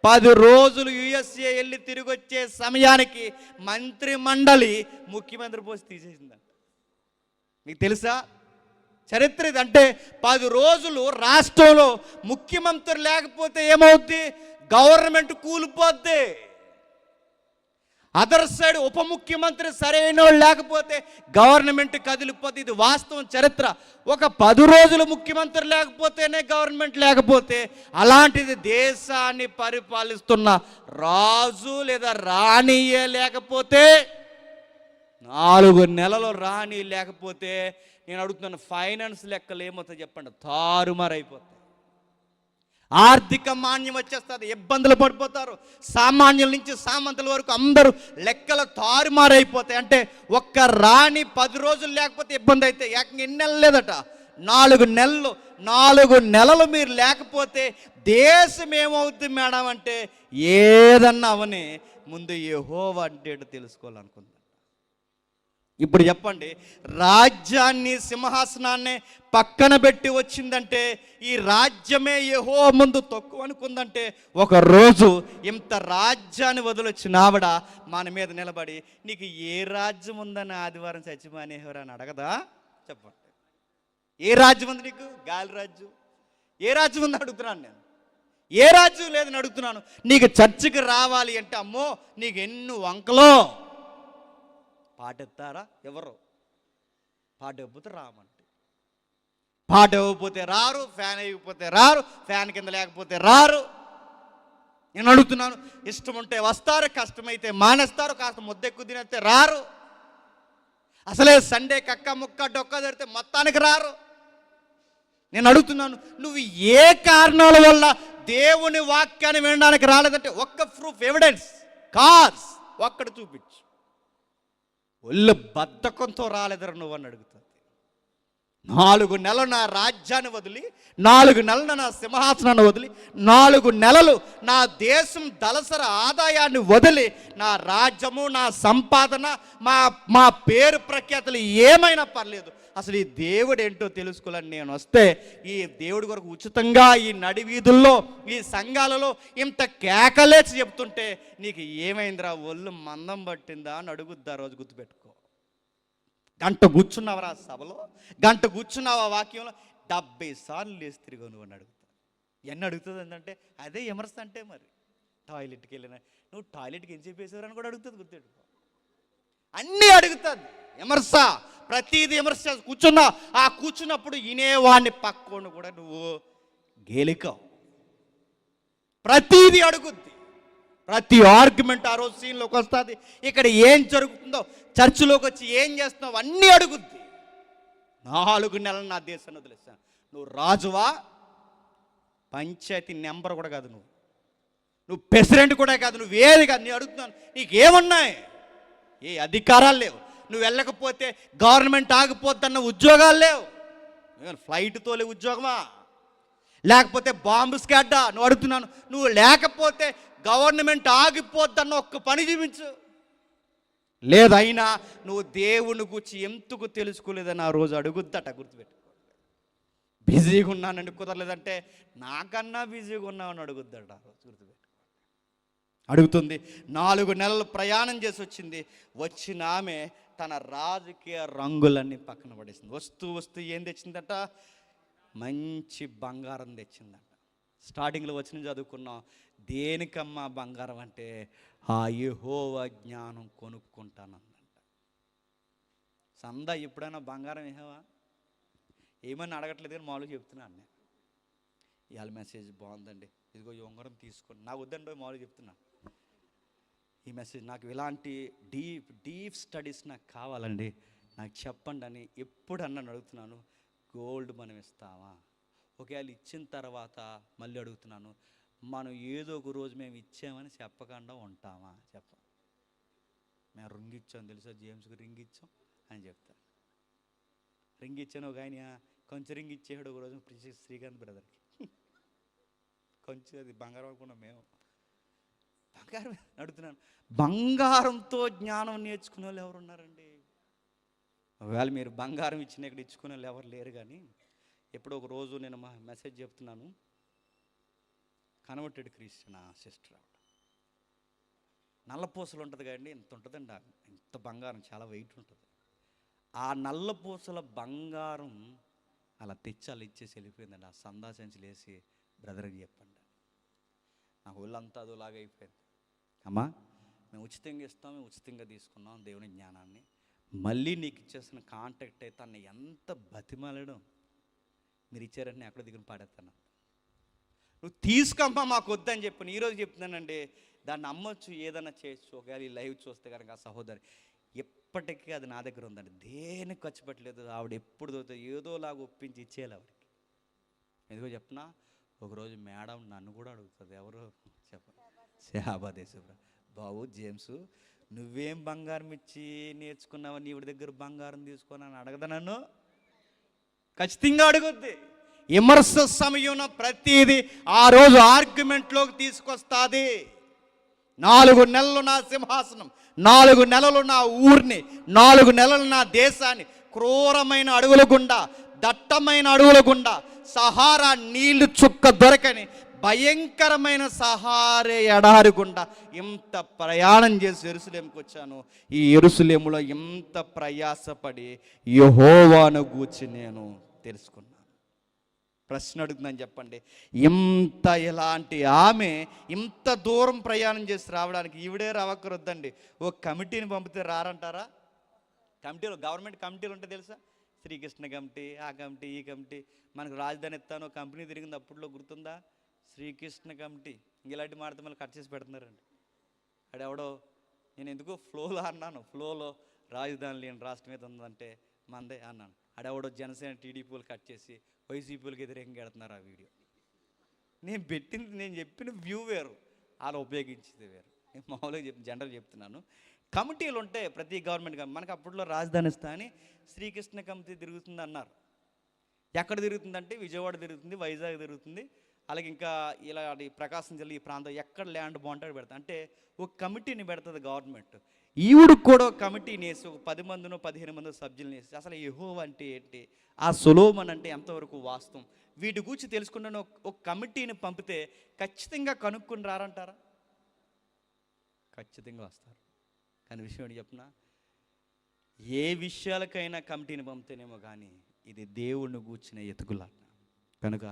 10 రోజులు యుఎస్ఏ వెళ్ళి తిరిగి వచ్చే సమయానికి మంత్రి మండలి ముఖ్యమంత్రి పోస్ట్ తీసేసిందంట. మీకు తెలుసా చరిత్ర ఇది? అంటే 10 రోజులు రాష్ట్రంలో ముఖ్యమంత్రి లేకపోతే ఏమవుద్ది? గవర్నమెంట్ కూలిపోద్ది. అదర్ సైడ్ ఉప ముఖ్యమంత్రి సరైన లేకపోతే గవర్నమెంట్ కదిలిపోద్ది. ఇది వాస్తవం, చరిత్ర. ఒక 10 రోజులు ముఖ్యమంత్రి లేకపోతేనే గవర్నమెంట్ లేకపోతే, అలాంటిది దేశాన్ని పరిపాలిస్తున్న రాజు లేదా రాణియే లేకపోతే, 4 నెలలు రాణి లేకపోతే, నేను అడుగుతున్నాను, ఫైనాన్స్ లెక్కలు ఏమవుతాయి చెప్పండి? తారుమారైపోతాయి. ఆర్థిక మాన్యం వచ్చేస్తుంది, ఇబ్బందులు పడిపోతారు. సామాన్యుల నుంచి సామంతుల వరకు అందరూ లెక్కలు తారుమారైపోతాయి. అంటే ఒక్క రాణి 10 రోజులు లేకపోతే ఇబ్బంది అయితే, ఏకంగా ఎన్ని నెలలు లేదట, 4 నెలలు. 4 నెలలు మీరు లేకపోతే దేశం ఏమవుతుంది మేడం అంటే, ఏదన్నా అవని ముందు యెహోవా అంటే తెలుసుకోవాలనుకుంది. ఇప్పుడు చెప్పండి, రాజ్యాన్ని సింహాసనాన్ని పక్కన పెట్టి వచ్చిందంటే, ఈ రాజ్యమే యెహోవా ముందు తక్కువ అనుకుందంటే, ఒక రోజు ఇంత రాజ్యాన్ని వదిలొచ్చిన ఆవిడ మన మీద నిలబడి, నీకు ఏ రాజ్యం ఉందని ఆదివారం చచ్చిమానేహోరా అని అడగదా? చెప్పండి, ఏ రాజ్యం ఉంది నీకు? గాలి రాజ్యం. ఏ రాజ్యం ఉంది అడుగుతున్నాను నేను. ఏ రాజ్యం లేదని అడుగుతున్నాను. నీకు చర్చికి రావాలి అంటే, అమ్మో నీకు ఎన్ని వంకలో. పాటెత్తారా? ఎవరు పాట ఇవ్వకపోతే రామంటే, పాట ఇవ్వకపోతే రారు, ఫ్యాన్ వేయకపోతే రారు, ఫ్యాన్ కింద లేకపోతే రారు. నేను అడుగుతున్నాను, ఇష్టం ఉంటే వస్తారు, కష్టమైతే మానేస్తారు, కాస్త ముద్దెక్కు తినేస్తే రారు. అసలే సండే కక్క ముక్క డొక్క జరిగితే మొత్తానికి రారు. నేను అడుగుతున్నాను, నువ్వు ఏ కారణాల వల్ల దేవుని వాక్యాన్ని వినడానికి రాలేదంటే, ఒక్క ప్రూఫ్, ఎవిడెన్స్, కాజ్ ఒక్కటి చూపించు. ఒళ్ళు బద్ధకంతో రాలేదరు నువ్వు అని అడుగుతుంది. 4 నెలలు నా రాజ్యాన్ని వదిలి, 4 నెలలు నా సింహాసనాన్ని వదిలి, 4 నెలలు నా దేశం దళసర ఆదాయాన్ని వదిలి, నా రాజ్యము, నా సంపాదన, మా పేరు ప్రఖ్యాతులు ఏమైనా పర్లేదు, అసలు ఈ దేవుడు ఏంటో తెలుసుకోవాలని నేను వస్తే, ఈ దేవుడి కొరకు ఉచితంగా ఈ నడి వీధుల్లో, ఈ సంఘాలలో ఇంత కేకలేచి చెప్తుంటే, నీకు ఏమైందిరా, ఒళ్ళు మందం పట్టిందా అని అడుగుద్దా? రోజు గుర్తుపెట్టుకో. గంట కూర్చున్నావరా సభలో, గంట కూర్చున్నావా వాక్యంలో, 70 సార్లు లేచి తిరిగావు నువ్వు అని అడుగుతా. ఎన్ని అడుగుతుంది ఏంటంటే, అదే విమర్శ అంటే. మరి టాయిలెట్కి వెళ్ళినా, నువ్వు టాయిలెట్కి ఏం చెప్పేసేవారని కూడా అడుగుతుంది. గుర్తుపెట్టుకో, అన్నీ అడుగుతుంది విమర్శ. ప్రతిదీ విమర్శ. కూర్చున్నా, ఆ కూర్చున్నప్పుడు వినేవాడిని పక్కోను కూడా నువ్వు గేలికావు. ప్రతిదీ అడుగుద్ది. ప్రతి ఆర్గ్యుమెంట్ ఆ రోజు సీన్లోకి వస్తుంది. ఇక్కడ ఏం జరుగుతుందో, చర్చిలోకి వచ్చి ఏం చేస్తున్నావు అన్నీ అడుగుద్ది. 4 నెలలు నా దేశాన్ని వదిలేస్తాను. నువ్వు రాజువా? పంచాయతీ నెంబర్ కూడా కాదు నువ్వు ప్రెసిడెంట్ కూడా కాదు, నువ్వు ఏది కాదు. నేను అడుగుతున్నాను, నీకేమున్నాయి? ఏ అధికారాలు లేవు. నువ్వు వెళ్ళకపోతే గవర్నమెంట్ ఆగిపోద్దన్న ఉద్యోగాలు లేవు. ఫ్లైట్ తోలే ఉద్యోగమా? లేకపోతే బాంబు స్క్వాడా? నువ్వు అడుగుతున్నాను, నువ్వు లేకపోతే గవర్నమెంట్ ఆగిపోద్దన్న ఒక్క పని చూపించు. లేదైనా నువ్వు దేవుని గురించి ఎందుకు తెలుసుకోలేదని ఆ రోజు అడుగుద్దట. గుర్తుపెట్టుకో. బిజీగా ఉన్నానండి కుదరలేదంటే, నాకన్నా బిజీగా ఉన్నామని అడుగుద్దట ఆ రోజు. గుర్తుపెట్టుకో. అడుగుతుంది. 4 నెలలు ప్రయాణం చేసి వచ్చింది. వచ్చిన ఆమె తన రాజకీయ రంగులన్నీ పక్కన పడేసింది. వస్తూ ఏం తెచ్చిందట? మంచి బంగారం తెచ్చిందట. స్టార్టింగ్లో వచ్చిన చదువుకున్నాం, దేనికమ్మా బంగారం అంటే, ఆ యెహోవా జ్ఞానం కొనుక్కుంటానందంట. సందా ఎప్పుడైనా బంగారం ఏవా ఏమని అడగట్లేదు, కానీ మామూలుగా చెప్తున్నాను నేను. ఇవాళ మెసేజ్ బాగుందండి, ఇదిగో ఈ ఉంగరం తీసుకోండి. నాకు వద్దండి, మామూలుగా చెప్తున్నాను. ఈ మెసేజ్ నాకు ఇలాంటి డీప్ స్టడీస్ నాకు కావాలండి, నాకు చెప్పండి అని ఎప్పుడన్నా అడుగుతున్నాను. గోల్డ్ మనం ఇస్తామా? ఒకవేళ ఇచ్చిన తర్వాత మళ్ళీ అడుగుతున్నాను, మనం ఏదో ఒక రోజు మేము ఇచ్చామని చెప్పకుండా ఉంటామా? మేము రింగ్ ఇచ్చాం తెలుసా, జేమ్స్కి రింగ్ ఇచ్చాం అని చెప్తాను. రింగ్ ఇచ్చాను. ఒక ఆయన కొంచెం రింగ్ ఇచ్చేసాడు ఒక రోజు శ్రీకాంత్ బ్రదర్కి. కొంచెం అది బంగారం అనుకున్నాం మేము. బంగారం అడుగుతున్నాను, బంగారంతో జ్ఞానం నేర్చుకునే వాళ్ళు ఎవరు ఉన్నారండి? ఒకవేళ మీరు బంగారం ఇచ్చిన ఇక్కడ ఇచ్చుకునే వాళ్ళు ఎవరు లేరు. కానీ ఎప్పుడో ఒక రోజు నేను మా మెసేజ్ చెప్తున్నాను, కన్వర్టెడ్ క్రిస్టియన్ సిస్టర్ ఆవిడ నల్లపూసలు ఉంటుంది కదండి, ఇంత ఉంటుందండి, ఇంత బంగారం చాలా వెయిట్ ఉంటుంది. ఆ నల్లపూసల బంగారం అలా తెచ్చి అలా ఇచ్చేసి వెళ్ళిపోయిందండి. ఆ సందా సంచులు వేసి బ్రదర్కి చెప్పండి. నా ఒళ్ళంతా అదోలాగా అయిపోయింది. అమ్మా, మేము ఉచితంగా ఇస్తాం, మేము ఉచితంగా తీసుకున్నాం దేవుని జ్ఞానాన్ని, మళ్ళీ నీకు ఇచ్చేసిన కాంటాక్ట్ అయితే అన్న ఎంత బతిమాలడం, మీరు ఇచ్చారంటే నేను ఎక్కడ దిగుని పాడేస్తాను. నువ్వు తీసుకమ్మా, మాకు వద్దని చెప్పాను. ఈరోజు చెప్తున్నానండి, దాన్ని అమ్మొచ్చు, ఏదైనా చేయొచ్చు. ఒకవేళ ఈ లైవ్ చూస్తే కనుక ఆ సహోదరి ఎప్పటికీ అది నా దగ్గర ఉందండి, దేనికి ఖర్చు పెట్టలేదు. ఆవిడ ఎప్పుడు దొరికితే ఏదోలాగా ఒప్పించి ఇచ్చేయాలి ఆవిడకి. ఎందుకో చెప్పనా, ఒకరోజు మేడం నన్ను కూడా అడుగుతుంది, ఎవరు చెప్ప శాబాదేశ్వర బాబు జేమ్స్, నువ్వేం బంగారం ఇచ్చి నేర్చుకున్నావా, నీవిడి దగ్గర బంగారం తీసుకొని అని అడగదా నన్ను? ఖచ్చితంగా అడుగుద్ది. విమర్శ సమయం ప్రతిదీ ఆ రోజు ఆర్గ్యుమెంట్లోకి తీసుకొస్తుంది. 4 నెలలు నా సింహాసనం, 4 నెలలు నా ఊరిని, 4 నెలలు నా దేశాన్ని క్రూరమైన అడవుల గుండా, దట్టమైన అడవుల గుండా, సహారా నీళ్లు చుక్క దొరకని భయంకరమైన సహారే ఎడారి గుండా ఇంత ప్రయాణం చేసి యెరూషలేముకి వచ్చాను. ఈ యెరూషలేములో ఇంత ప్రయాసపడి యెహోవాను గూర్చి నేను తెలుసుకున్నాను. ప్రశ్న అడుగుతుందని చెప్పండి, ఇంత ఇలాంటి ఆమె ఇంత దూరం ప్రయాణం చేసి రావడానికి ఈవిడే రావక్కరొద్దండి. ఓ కమిటీని పంపితే రారంటారా? కమిటీలు, గవర్నమెంట్ కమిటీలు ఉంటాయి తెలుసా, శ్రీకృష్ణ కమిటీ, ఆ కమిటీ, ఈ కమిటీ. మనకు రాజధాని ఇస్తాను కంపెనీ తిరిగింది అప్పట్లో, గుర్తుందా? శ్రీకృష్ణ కమిటీ. ఇలాంటి మాడితే మళ్ళీ కట్ చేసి పెడుతున్నారండి. అడెవడో, నేను ఎందుకో ఫ్లోలో అన్నాను, ఫ్లోలో రాజధాని లేని రాష్ట్రం మీద ఉందంటే మందే అన్నాను. అడెవడో జనసేన టీడీపీలు కట్ చేసి వైసీపీలకు వ్యతిరేకంగా పెడుతున్నారు ఆ వీడియో. నేను చెప్పిన వ్యూ వేరు, అలా ఉపయోగించేది వేరు. నేను మామూలుగా జనరల్ చెప్తున్నాను. కమిటీలు ఉంటాయి ప్రతి గవర్నమెంట్. మనకు అప్పట్లో రాజధాని ఇస్తా అని శ్రీకృష్ణ కమిటీ తిరుగుతుంది అన్నారు. ఎక్కడ తిరుగుతుందంటే విజయవాడ తిరుగుతుంది, వైజాగ్ తిరుగుతుంది, అలాగే ఇంకా ఇలా ప్రకాశం జిల్లా ఈ ప్రాంతం ఎక్కడ ల్యాండ్ బాగుంటాడు పెడతా అంటే ఒక కమిటీని పెడుతుంది గవర్నమెంట్. ఈవిడికి కూడా ఒక కమిటీని వేసి ఒక 10 మందినో 15 మంది సభ్యులను వేసి అసలు యెహోవా అంటే ఏంటి, ఆ సొలొమోను అంటే ఎంతవరకు వాస్తవం, వీటి గురించి తెలుసుకుంటే ఒక కమిటీని పంపితే ఖచ్చితంగా కనుక్కొని రారంటారా? ఖచ్చితంగా వస్తారు. కానీ విషయం ఏంటి చెప్పనా, ఏ విషయాలకైనా కమిటీని పంపితేనేమో కానీ ఇది దేవుణ్ణి కూర్చునే ఎతుకులాట. కనుక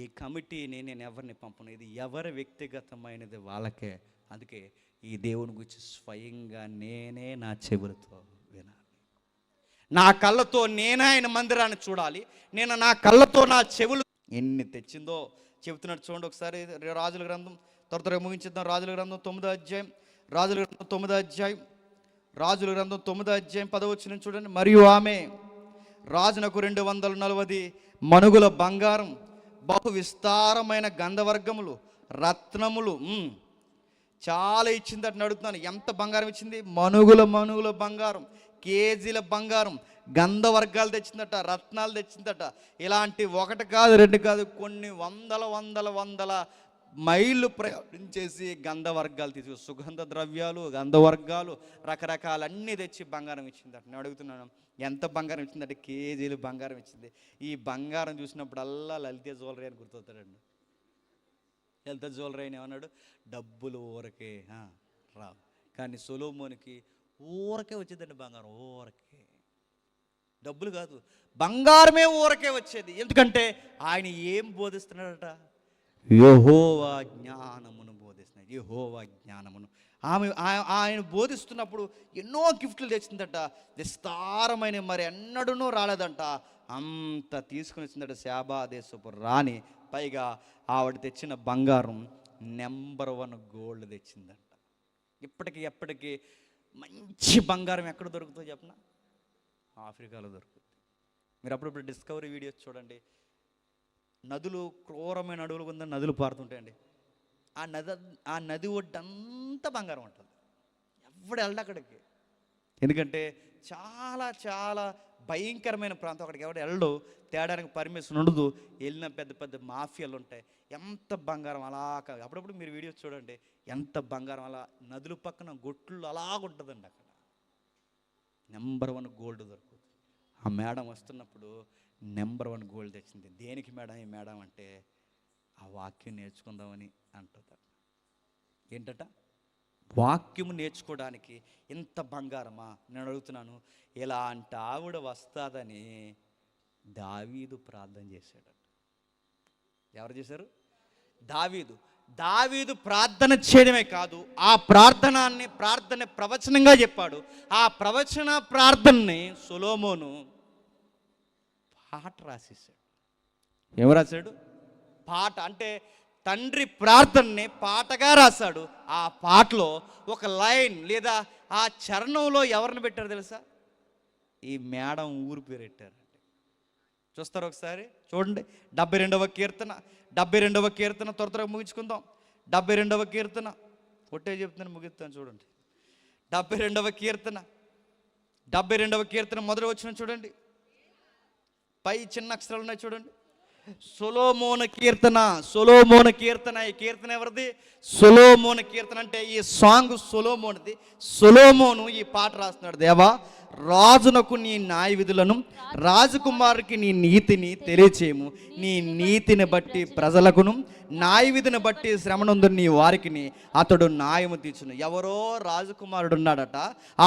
ఈ కమిటీని నేను ఎవరిని పంపను, ఇది ఎవరి వ్యక్తిగతమైనది వాళ్ళకే. అందుకే ఈ దేవుని గురించి స్వయంగా నేనే నా చెవులతో వినాలి, నా కళ్ళతో నేనే ఆయన మందిరాన్ని చూడాలి, నేను నా కళ్ళతో నా చెవులు ఎన్ని తెచ్చిందో చెబుతున్నట్టు చూడండి ఒకసారి. రాజుల గ్రంథం త్వరగా ముగించిద్దాం. రాజుల గ్రంథం 9వ అధ్యాయం, రాజుల గ్రంథం 9వ అధ్యాయం, రాజుల గ్రంథం 9వ అధ్యాయం 10వ వచనం చూడండి. మరియు ఆమె రాజునకు 240 మణుగుల బంగారం, బహు విస్తారమైన గంధవర్గములు, రత్నములు చాలా ఇచ్చిందట. అడుగుతున్నాను, ఎంత బంగారం ఇచ్చింది? మణుగుల బంగారం, కేజీల బంగారం, గంధవర్గాలు తెచ్చిందట, రత్నాలు తెచ్చిందట. ఇలాంటి 1 కాదు 2 కాదు, కొన్ని వందల మైళ్ళు ప్రయాణించేసి గంధవర్గాలు తీసుకు, సుగంధ ద్రవ్యాలు, గంధవర్గాలు, రకరకాలన్నీ తెచ్చి బంగారం ఇచ్చిందట. నేను అడుగుతున్నాను, ఎంత బంగారం ఇచ్చిందంటే కేజీలు బంగారం ఇచ్చింది. ఈ బంగారం చూసినప్పుడల్లా లలిత జ్యువెలరీ అని గుర్తవుతాడండి. లలిత జ్యువెలరీ అని ఏమన్నాడు, డబ్బులు ఊరకే రావు, కానీ సొలొమోనుకి ఊరకే వచ్చేదండి బంగారం, ఊరకే. డబ్బులు కాదు, బంగారమే ఊరకే వచ్చేది. ఎందుకంటే ఆయన ఏం బోధిస్తున్నాడట? యెహోవా జ్ఞానమును బోధిస్తున్నాడు, యెహోవా జ్ఞానమును. ఆయన బోధిస్తున్నప్పుడు ఎన్నో గిఫ్ట్లు తెచ్చిందట, విస్తారమైన, మరి ఎన్నడూనూ రాలేదంట, అంత తీసుకుని వచ్చిందట శాబాదేశపు రాణి. పైగా ఆవిడ తెచ్చిన బంగారం నెంబర్ 1 గోల్డ్ తెచ్చిందంట. ఎప్పటికీ మంచి బంగారం ఎక్కడ దొరుకుతుందో చెప్పనా? ఆఫ్రికాలో దొరుకుతుంది. మీరు అప్పుడప్పుడు డిస్కవరీ వీడియోస్ చూడండి, నదులు, క్రూరమైన అడవులు కింద నదులు పారుతుంటాయండి. ఆ నది ఒడ్డంతా బంగారం ఉంటుంది, ఎవడు వెళ్ళడు అక్కడికి. ఎందుకంటే చాలా చాలా భయంకరమైన ప్రాంతం. అక్కడికి ఎవడు వెళ్ళడు, తేడానికి పర్మిషన్ ఉండదు. వెళ్ళిన పెద్ద పెద్ద మాఫియాలు ఉంటాయి. ఎంత బంగారం అలా అప్పుడప్పుడు మీరు వీడియోస్ చూడండి, ఎంత బంగారం అలా నదుల పక్కన గొట్లు అలాగుంటుందండి. అక్కడ నెంబర్ 1 గోల్డ్ దొరుకుతుంది. ఆ మేడం వస్తున్నప్పుడు నెంబర్ 1 గోల్డ్ తెచ్చింది. దేనికి మేడం ఈ మేడం అంటే, ఆ వాక్యం నేర్చుకుందామని అంటుంది. ఏంటట? వాక్యము నేర్చుకోవడానికి ఇంత బంగారమా? నేను అడుగుతున్నాను, ఇలాంటి ఆవిడ వస్తుందని దావీదు ప్రార్థన చేశాడట. ఎవరు చేశారు? దావీదు ప్రార్థన చేయడమే కాదు, ఆ ప్రార్థన ప్రవచనంగా చెప్పాడు. ఆ ప్రార్థనని సొలొమోను పాట రాసేసాడు. ఏం రాశాడు? పాట. అంటే తండ్రి ప్రార్థనని పాటగా రాశాడు. ఆ పాటలో ఒక లైన్ లేదా ఆ చరణంలో ఎవరిని పెట్టారు తెలుసా? ఈ మేడం ఊరు పేరు పెట్టారు. చూస్తారు ఒకసారి చూడండి. 72వ కీర్తన త్వర త్వరగా ముగించుకుందాం. 72వ కీర్తన ఒట్టే చెప్తున్నాను, ముగిస్తాను చూడండి. 72వ కీర్తన మొదటి వచనం చూడండి. పై చిన్న అక్షరాలు ఉన్నాయి చూడండి. సొలొమోను కీర్తన. ఈ కీర్తన ఎవరిది? సొలొమోను కీర్తన. అంటే ఈ సాంగ్ సొలొమోనుది. సొలొమోను ఈ పాట రాస్తున్నాడు. దేవా, రాజునకు నీ న్యాయ విధులను, రాజకుమారికి నీ నీతిని తెలియచేయము. నీ నీతిని బట్టి ప్రజలకును, న్యాయ విధిని బట్టి శ్రమనందు నీ వారికి అతడు న్యాయము తీర్చును. ఎవరో రాజకుమారుడు ఉన్నాడట.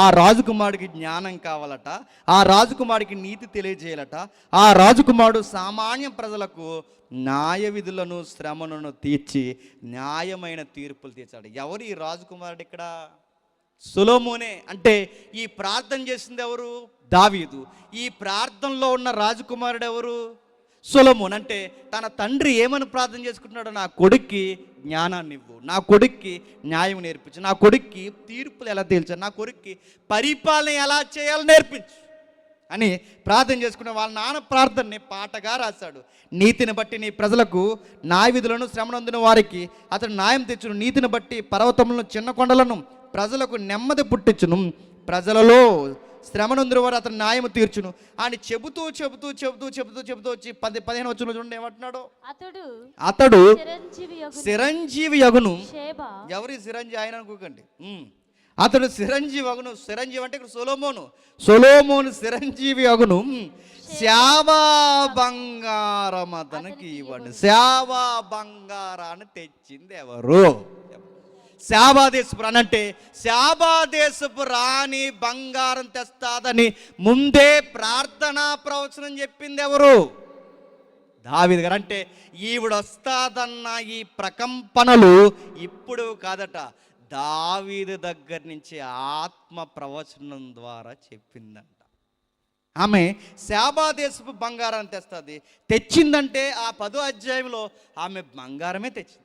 ఆ రాజకుమారుడికి జ్ఞానం కావాలట. ఆ రాజకుమారుడికి నీతి తెలియజేయాలట. ఆ రాజకుమారుడు సామాన్య ప్రజలకు న్యాయ విధులను, శ్రమను తీర్చి న్యాయమైన తీర్పులు తీర్చాడు. ఎవరు ఈ రాజకుమారుడు? ఇక్కడ సొలొమోనే. అంటే ఈ ప్రార్థన చేసింది ఎవరు? దావీదు. ఈ ప్రార్థనలో ఉన్న రాజకుమారుడు ఎవరు? సొలొమోన్. అంటే తన తండ్రి ఏమని ప్రార్థన చేసుకుంటున్నాడు? నా కొడుక్కి జ్ఞానాన్ని ఇవ్వు, నా కొడుక్కి న్యాయం నేర్పించు, నా కొడుక్కి తీర్పులు ఎలా తేల్చాలి, నా కొడుక్కి పరిపాలన ఎలా చేయాలో నేర్పించు అని ప్రార్థన చేసుకున్న వాళ్ళ నాన్న ప్రార్థనని పాటగా రాశాడు. నీతిని బట్టి నీ ప్రజలకు న్యాయ విధులను, శ్రమనందున వారికి అతడు న్యాయం తెచ్చును. నీతిని బట్టి పర్వతములను, చిన్న కొండలను ప్రజలకు నెమ్మది పుట్టించును. ప్రజలలో శ్రమనందున వారు అతను న్యాయము తీర్చును అని చెబుతూ వచ్చి 15 వచనంలో చూడండి ఏమంటున్నాడు? అతడు చిరంజీవి యగును. ఎవరి చిరంజీవి? ఆయన అనుకోకండి. అతడు చిరంజీవి అగును. చిరంజీవి అంటే ఇక్కడ సొలొమోను చిరంజీవి అగును. శావా బంగారం అతనికి ఇవ్వండి. శావా బంగారాన్ని తెచ్చింది ఎవరు? శాబాదేశపు రాణి. అంటే శాబాదేశపు రాణి బంగారం తెస్తాదని ముందే ప్రార్థనా ప్రవచనం చెప్పింది ఎవరు? దావీదు గారు. అంటే ఈవిడ వస్తాదన్న ఈ ప్రకంపనలు ఇప్పుడు కాదట, దావీదు దగ్గర నుంచి ఆత్మ ప్రవచనం ద్వారా చెప్పిందంట. ఆమె శాబాదేశపు బంగారాన్ని తెస్తుంది. తెచ్చిందంటే ఆ 10వ అధ్యాయంలో ఆమె బంగారమే తెచ్చింది.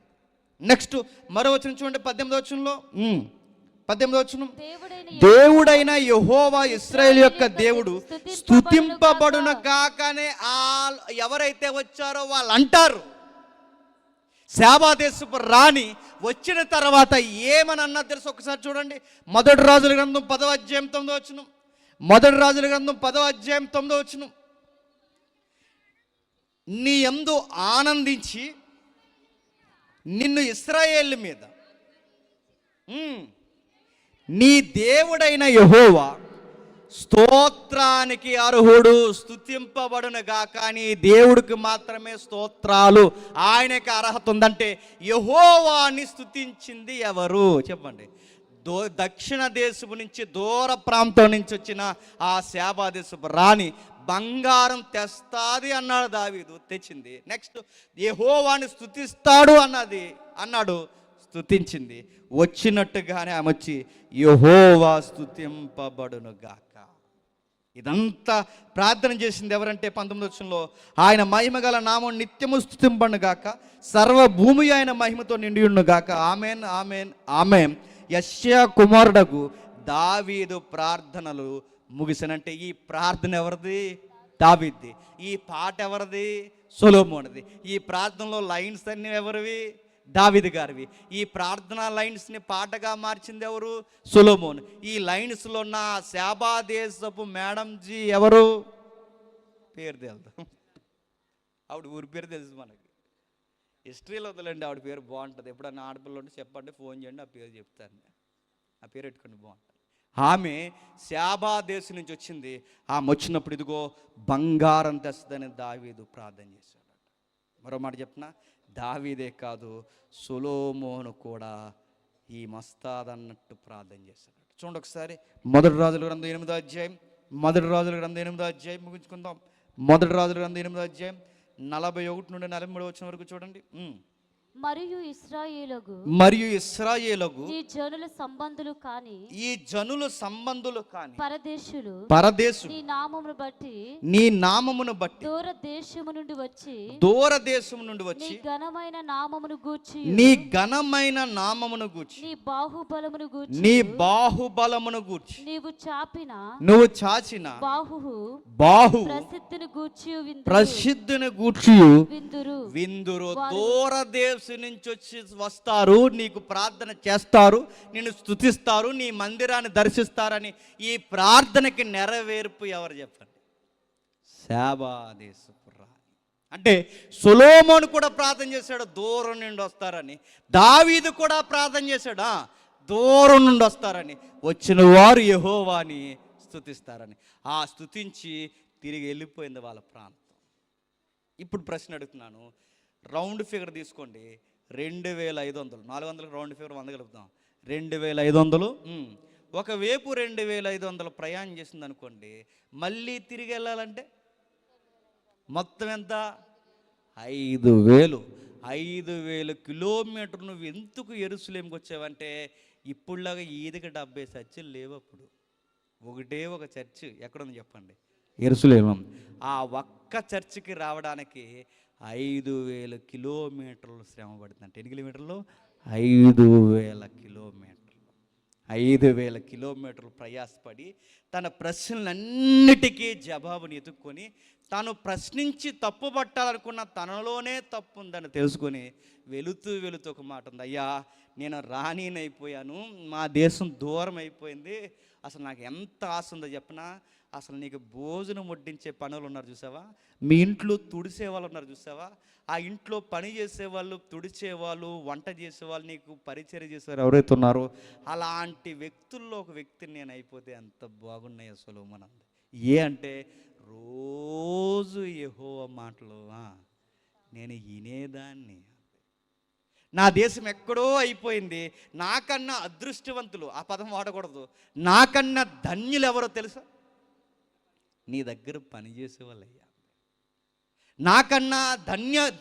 నెక్స్ట్ మరో వచనం చూడండి. 18వ వచనంలో 18వ వచనం, దేవుడైన యెహోవా ఇశ్రాయేలు యొక్క దేవుడు స్తుతింపబడును గాకనే ఎవరైతే వచ్చారో వాళ్ళు అంటారు. శాబాదేశపు రాణి వచ్చిన తర్వాత ఏమని అన్నది తెలుసు? ఒకసారి చూడండి. మొదటి రాజుల గ్రంథం 10వ అధ్యాయం 9వ వచనం. మొదటి రాజుల గ్రంథం 10వ అధ్యాయం 9వ వచనం. నీ యందు ఆనందించి నిన్ను ఇశ్రాయేలు మీద నీ దేవుడైన యెహోవా స్తోత్రానికి అర్హుడు, స్తుతింపబడును గాక. నీ దేవుడికి మాత్రమే స్తోత్రాలు, ఆయనకి అర్హత ఉందంటే యెహోవాని స్తుతించింది ఎవరు చెప్పండి? దక్షిణ దేశపు నుంచి, దూర ప్రాంతం నుంచి వచ్చిన ఆ శాబాదేశపు రాణి బంగారం తెస్తాది అన్నాడు దావీదు, తెచ్చింది. నెక్స్ట్ యెహోవాని స్తుతిస్తాడు అన్నాడు, స్తుతించింది. వచ్చినట్టుగానే ఆమె వచ్చి యెహోవా స్తుతింపబడును గాక. ఇదంతా ప్రార్థన చేసింది ఎవరంటే 19వ వచనంలో, ఆయన మహిమ గల నామం నిత్యము స్తుతింపబడును గాక, సర్వభూమి ఆయన మహిమతో నిండియుండును గాక. Amen, amen, amen. యెషయా కుమారుడకు దావీదు ప్రార్థనలు ముగిసినంటే ఈ ప్రార్థన ఎవరిది? దావీదుది. ఈ పాట ఎవరిది? సొలొమోనుది. ఈ ప్రార్థనలో లైన్స్ అన్నీ ఎవరివి? దావీదు గారివి. ఈ ప్రార్థనా లైన్స్ని పాటగా మార్చింది ఎవరు? సొలొమోన్. ఈ లైన్స్లో ఉన్న శాబా దేశపు మేడంజీ ఎవరు? పేరు తెలుదు, ఆవిడ ఊరి పేరు తెలుసు మనకి. హిస్టరీలో వదలండి, ఆవిడ పేరు బాగుంటుంది. ఎప్పుడన్నా ఆడపిల్ల ఉంటే చెప్పండి, ఫోన్ చేయండి, ఆ పేరు చెప్తాను. ఆ పేరు పెట్టుకోండి, బాగుంటుంది. ఆమె శాబా దేశం నుంచి వచ్చింది. ఆమె వచ్చినప్పుడు ఇదిగో బంగారం తెస్తుందని దావీదు ప్రార్థన చేశాడు. మరో మాట చెప్పిన, దావీదే కాదు సొలొమోను కూడా ఈ మస్తాదన్నట్టు ప్రార్థన చేశాడు. చూడండి ఒకసారి మొదటి రాజుల గ్రంథం 8వ అధ్యాయం, మొదటి రాజుల గ్రంథం 8వ అధ్యాయం ముగించుకుందాం. మొదటి రాజుల గ్రంథం 8వ అధ్యాయం 41 నుండి 43 వచనం వరకు చూడండి. మరియు ఇశ్రాయేలుగు ఈ జనుల సంబంధులు కాని పరదేశులు నీ నామమును బట్టి దూర దేశము నుండి వచ్చి నీ ఘనమైన నామమును గూర్చి నీ బాహుబలమును గూర్చి నీవు చాచిన బాహు ప్రసిద్ధిని గూర్చి విందురు. దూర దేశం నుంచి వచ్చి వస్తారు, నీకు ప్రార్థన చేస్తారు, నిన్ను స్తుతిస్తారు, నీ మందిరాన్ని దర్శిస్తారని. ఈ ప్రార్థనకి నెరవేర్పు ఎవరు చెప్పండి? శాబా దేశపు రాణి. అంటే సొలొమోను కూడా ప్రార్థన చేశాడు, దూరం నుండి వస్తారని. దావీదు కూడా ప్రార్థన చేశాడు, దూరం నుండి వస్తారని. వచ్చిన వారు యెహోవాని స్తుతిస్తారని. ఆ స్తుతించి తిరిగి వెళ్ళిపోయింది వాళ్ళ ప్రాంతం. ఇప్పుడు ప్రశ్న అడుగుతున్నాను, రౌండ్ ఫిగర్ తీసుకోండి, 2500. 400 రౌండ్ ఫిగర్ 100 కలుపుతాం, 2500. ఒకవైపు 2500 ప్రయాణం చేసింది అనుకోండి, మళ్ళీ తిరిగి వెళ్ళాలంటే మొత్తం ఎంత? 5000. 5000 కిలోమీటర్లు నువ్వు ఎందుకు యెరూషలేముకి వచ్చావంటే, ఇప్పుడులాగా ఈదికి 70 చర్చిలు లేవు అప్పుడు. ఒకటే ఒక చర్చ్ ఎక్కడుంది చెప్పండి? యెరూషలేము. ఆ ఒక్క చర్చికి రావడానికి 5000 కిలోమీటర్లు శ్రమ పడుతుందంటే. ఎన్ని కిలోమీటర్లు? 5000 కిలోమీటర్లు. 5000 కిలోమీటర్లు ప్రయాసపడి తన ప్రశ్నలన్నిటికీ జవాబుని ఎత్తుక్కొని, తాను ప్రశ్నించి తప్పు పట్టాలనుకున్న తనలోనే తప్పు ఉందని తెలుసుకొని వెళుతూ ఒక మాట ఉంది, అయ్యా నేను రాణినైపోయాను, మా దేశం దూరం అయిపోయింది, అసలు నాకు ఎంత ఆశ ఉందో చెప్పనా, అసలు నీకు భోజనం వడ్డించే పనులు ఉన్నారు చూసావా, మీ ఇంట్లో తుడిసే వాళ్ళు ఉన్నారు చూసావా, ఆ ఇంట్లో పని చేసేవాళ్ళు, తుడిచేవాళ్ళు, వంట చేసేవాళ్ళు, నీకు పరిచర్య చేసేవారు ఎవరైతే ఉన్నారో, అలాంటి వ్యక్తుల్లో ఒక వ్యక్తిని నేను అయిపోతే ఎంత బాగున్నాయి అసలు మనంది. అంటే రోజు యెహోవా మాటలు నేను వినేదాన్ని. నా దేశం ఎక్కడో అయిపోయింది, నాకన్నా అదృష్టవంతులు, ఆ పదం వాడకూడదు, నాకన్నా ధన్యులు ఎవరో తెలుసా? నీ దగ్గర పనిచేసేవాళ్ళయ్యా. నాకన్నా